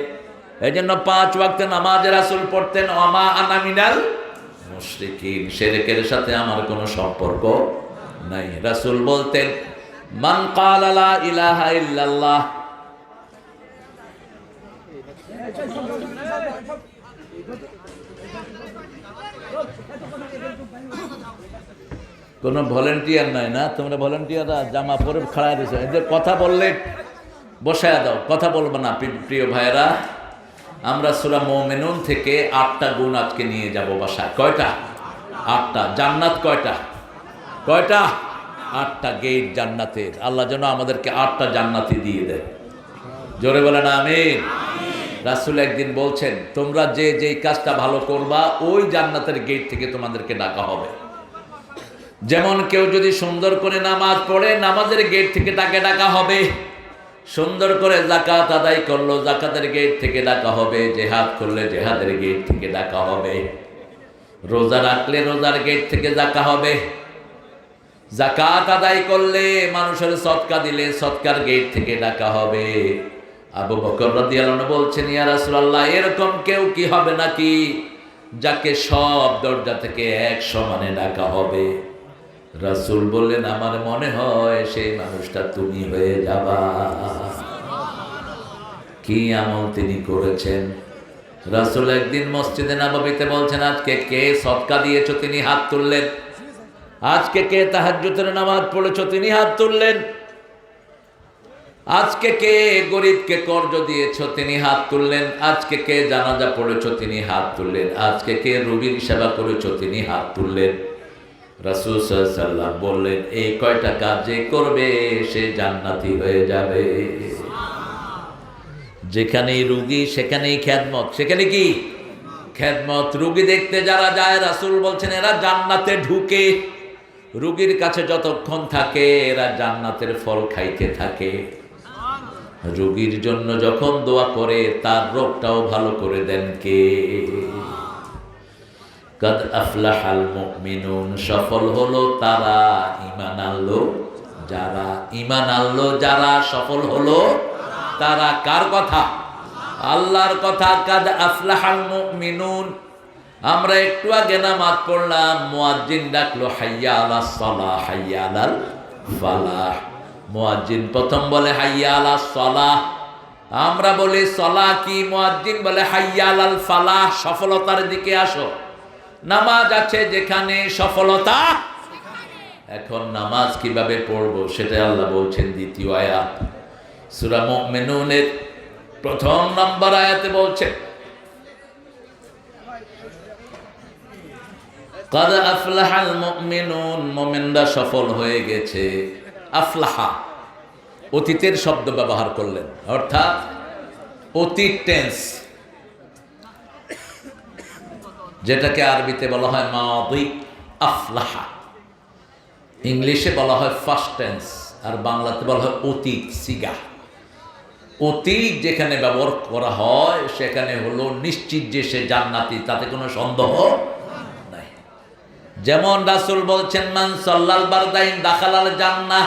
এই জন্য 5 ওয়াক্ত নামাজ রাসূল পড়তেন, ওমা আনা মিনাল মুশরিকিন, শিরকের সাথে আমার কোনো সম্পর্ক নাই। রাসূল বলতেন, মান ক্বালা লা ইলাহা ইল্লাল্লাহ, কোনো ভলেন্টিয়ার নাই না? তোমরা ভলেন্টিয়াররা জামা পরে খাড়া দিয়েছো, এদের কথা বললে বসায়া দাও, কথা বলবো না। প্রিয় ভাইয়েরা, আমরা সূরা মুমিনুন থেকে 8টা গুণ আজকে নিয়ে যাব বাসায়। কয়টা? 8টা। জান্নাত কয়টা? কয়টা? 8টা গেট জান্নাতের। আল্লাহ যেন আমাদেরকে 8টা জান্নাতি দিয়ে দেয়। জোরে বলেন আমিন। রাসূল একদিন বলছেন, তোমরা যে যেই কাজটা ভালো করবা ওই জান্নাতের গেট থেকে তোমাদেরকে ডাকা হবে। যেমন কেউ যদি সুন্দর করে নামাজ পড়ে, নামাজের গেট থেকে তাকে ডাকা হবে। সুন্দর করে যাকাত আদায় করলো, যাকাতের গেট থেকে ডাকা হবে। জিহাদ করলে জিহাদের গেট থেকে ডাকা হবে। রোজা রাখলে রোজার গেট থেকে ডাকা হবে। যাকাত আদায় করলে, মানুষের সদকা দিলে সদকার গেট থেকে ডাকা হবে। আবু বকর রাদিয়াল্লাহু আনহু বলছেন, ইয়া রাসূলুল্লাহ, এরকম কেউ কি হবে নাকি যাকে সব দরজা থেকে এক সমানে ডাকা হবে? রাসূল বললেন, আমার মনে হয় সেই মানুষটা তুমি হয়ে যাবা। কি আমল তিনি করেছেন? রাসূল একদিন মসজিদে নববীতে বলছেন, আজকে কে সদকা দিয়েছো? তিনি হাত তুললেন। আজকে কে তাহাজ্জুদের নামাজ পড়েছো? তিনি হাত তুললেন। আজকে কে গরিবকে কর্জ দিয়েছো? তিনি হাত তুললেন। আজকে কে জানাজা পড়েছো? তিনি হাত তুললেন। আজকে কে রোগীর সেবা করেছো? তিনি হাত তুললেন। রাসূল সাল্লাল্লাহু আলাইহি ওয়াসাল্লাম বললেন, এই কয়টা কাজ যে করবে সে জান্নাতি হয়ে যাবে। যেখানেই রোগী সেখানেই খেদমত। সেখানে কি খেদমত? রোগী দেখতে যারা যায়, রাসূল বলছেন এরা জান্নাতে ঢুকে। রোগীর কাছে যতক্ষণ থাকে এরা জান্নাতের ফল খাইতে থাকে। রোগীর জন্য যখন দোয়া করে তার রোগটাও ভালো করে দেন কে? কাদ আফলাহাল মুমিনুন, সফল হলো তারা ঈমান আনলো যারা। ঈমান আনলো যারা, সফল হলো তারা। কার কথা? আল্লাহর কথা। কাদ আফলাহাল মুমিনুন। আমরা একটু আগে নামাজ পড়লাম, মুয়াজ্জিন ডাকলো হাইয়া আলাস সালাহ, হাইয়া আলাল ফালাহ। মুয়াজ্জিন প্রথম বলে হাইয়া আলাস সালাহ, আমরা বলি সালাহ কি, মুয়াজ্জিন বলে হাইয়া আলাল ফালাহ, সফলতার দিকে আসো। নামাজ আছে যেখানে সফলতা। এখন নামাজ কিভাবে পড়বো সেটা আল্লাহ বলছেন দ্বিতীয় আয়াত সূরা মুমিনুনের 1 নম্বর আয়াতে বলছেন, কাদ আফলাহাল মুমিনুন, মুমিনরা সফল হয়ে গেছে। আফলাহা অতীতের শব্দ ব্যবহার করলেন, অর্থাৎ অতীত টেন্স, যেটাকে আরবিতে বলা হয় মাদি। আফলাহা ইংলিশে বলা হয় ফার্স্ট টেন্স, আর বাংলাতে বলা হয় অতীত সিগা। অতীত যেখানে ব্যবহার করা হয় সেখানে হলো নিশ্চিত যে সে জান্নাতি, তাতে কোনো সন্দেহ নাই। যেমন রাসূল বলছেন, মান সাল্লাল বারদাইন দাখালাল জান্নাহ,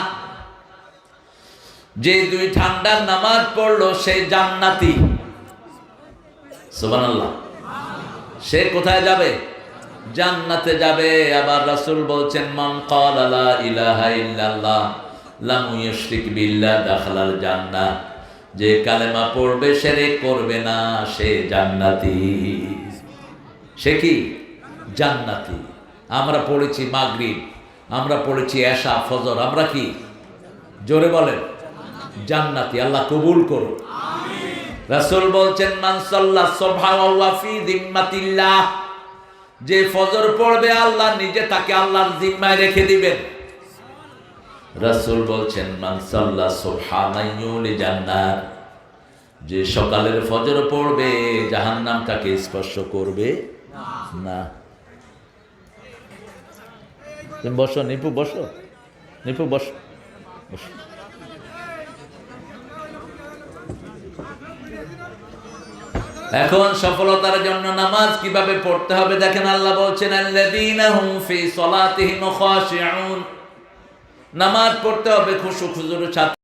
যে 2 ঠান্ডার নামাজ পড়লো সে জান্নাতি। সুবহানাল্লাহ। সে কোথায় যাবে? জান্নাতে যাবে। আবার রাসূল বলছেন, মান ক্বালা লা ইলাহা ইল্লাল্লাহ লাম ইউশরিক বিল্লাহ দাখালাল জান্নাহ, যে কালেমা পড়বে শিরক করবে না সে জান্নাতি। সে কি? জান্নাতি। আমরা পড়েছি মাগরিব, আমরা পড়েছি এশা, ফজর, আমরা কি? জোরে বলেন জান্নাতি। আল্লাহ কবুল করুন। রাসূল বলছেন, মান সাল্লা সুবহা ওয়া ফি যিম্মাতিল্লাহ, যে ফজর পড়বে আল্লাহ নিজে তাকে আল্লাহর জিম্মায় রেখে দিবেন। রাসূল বলছেন, মান সাল্লা সুবহানাল্লাহি জান্নাত, যে সকালের ফজর পড়বে জাহান্নাম তাকে স্পর্শ করবে না। তুমি বসো নিপু, বসো নিপু, বসো বসো। এখন সফলতার জন্য নামাজ কিভাবে পড়তে হবে দেখেন, আল্লাহ বলছেন আল্লাযীনা হুম ফি সলাতিহিম খাশিউন। নামাজ পড়তে হবে খুশু খুজুর সাথে।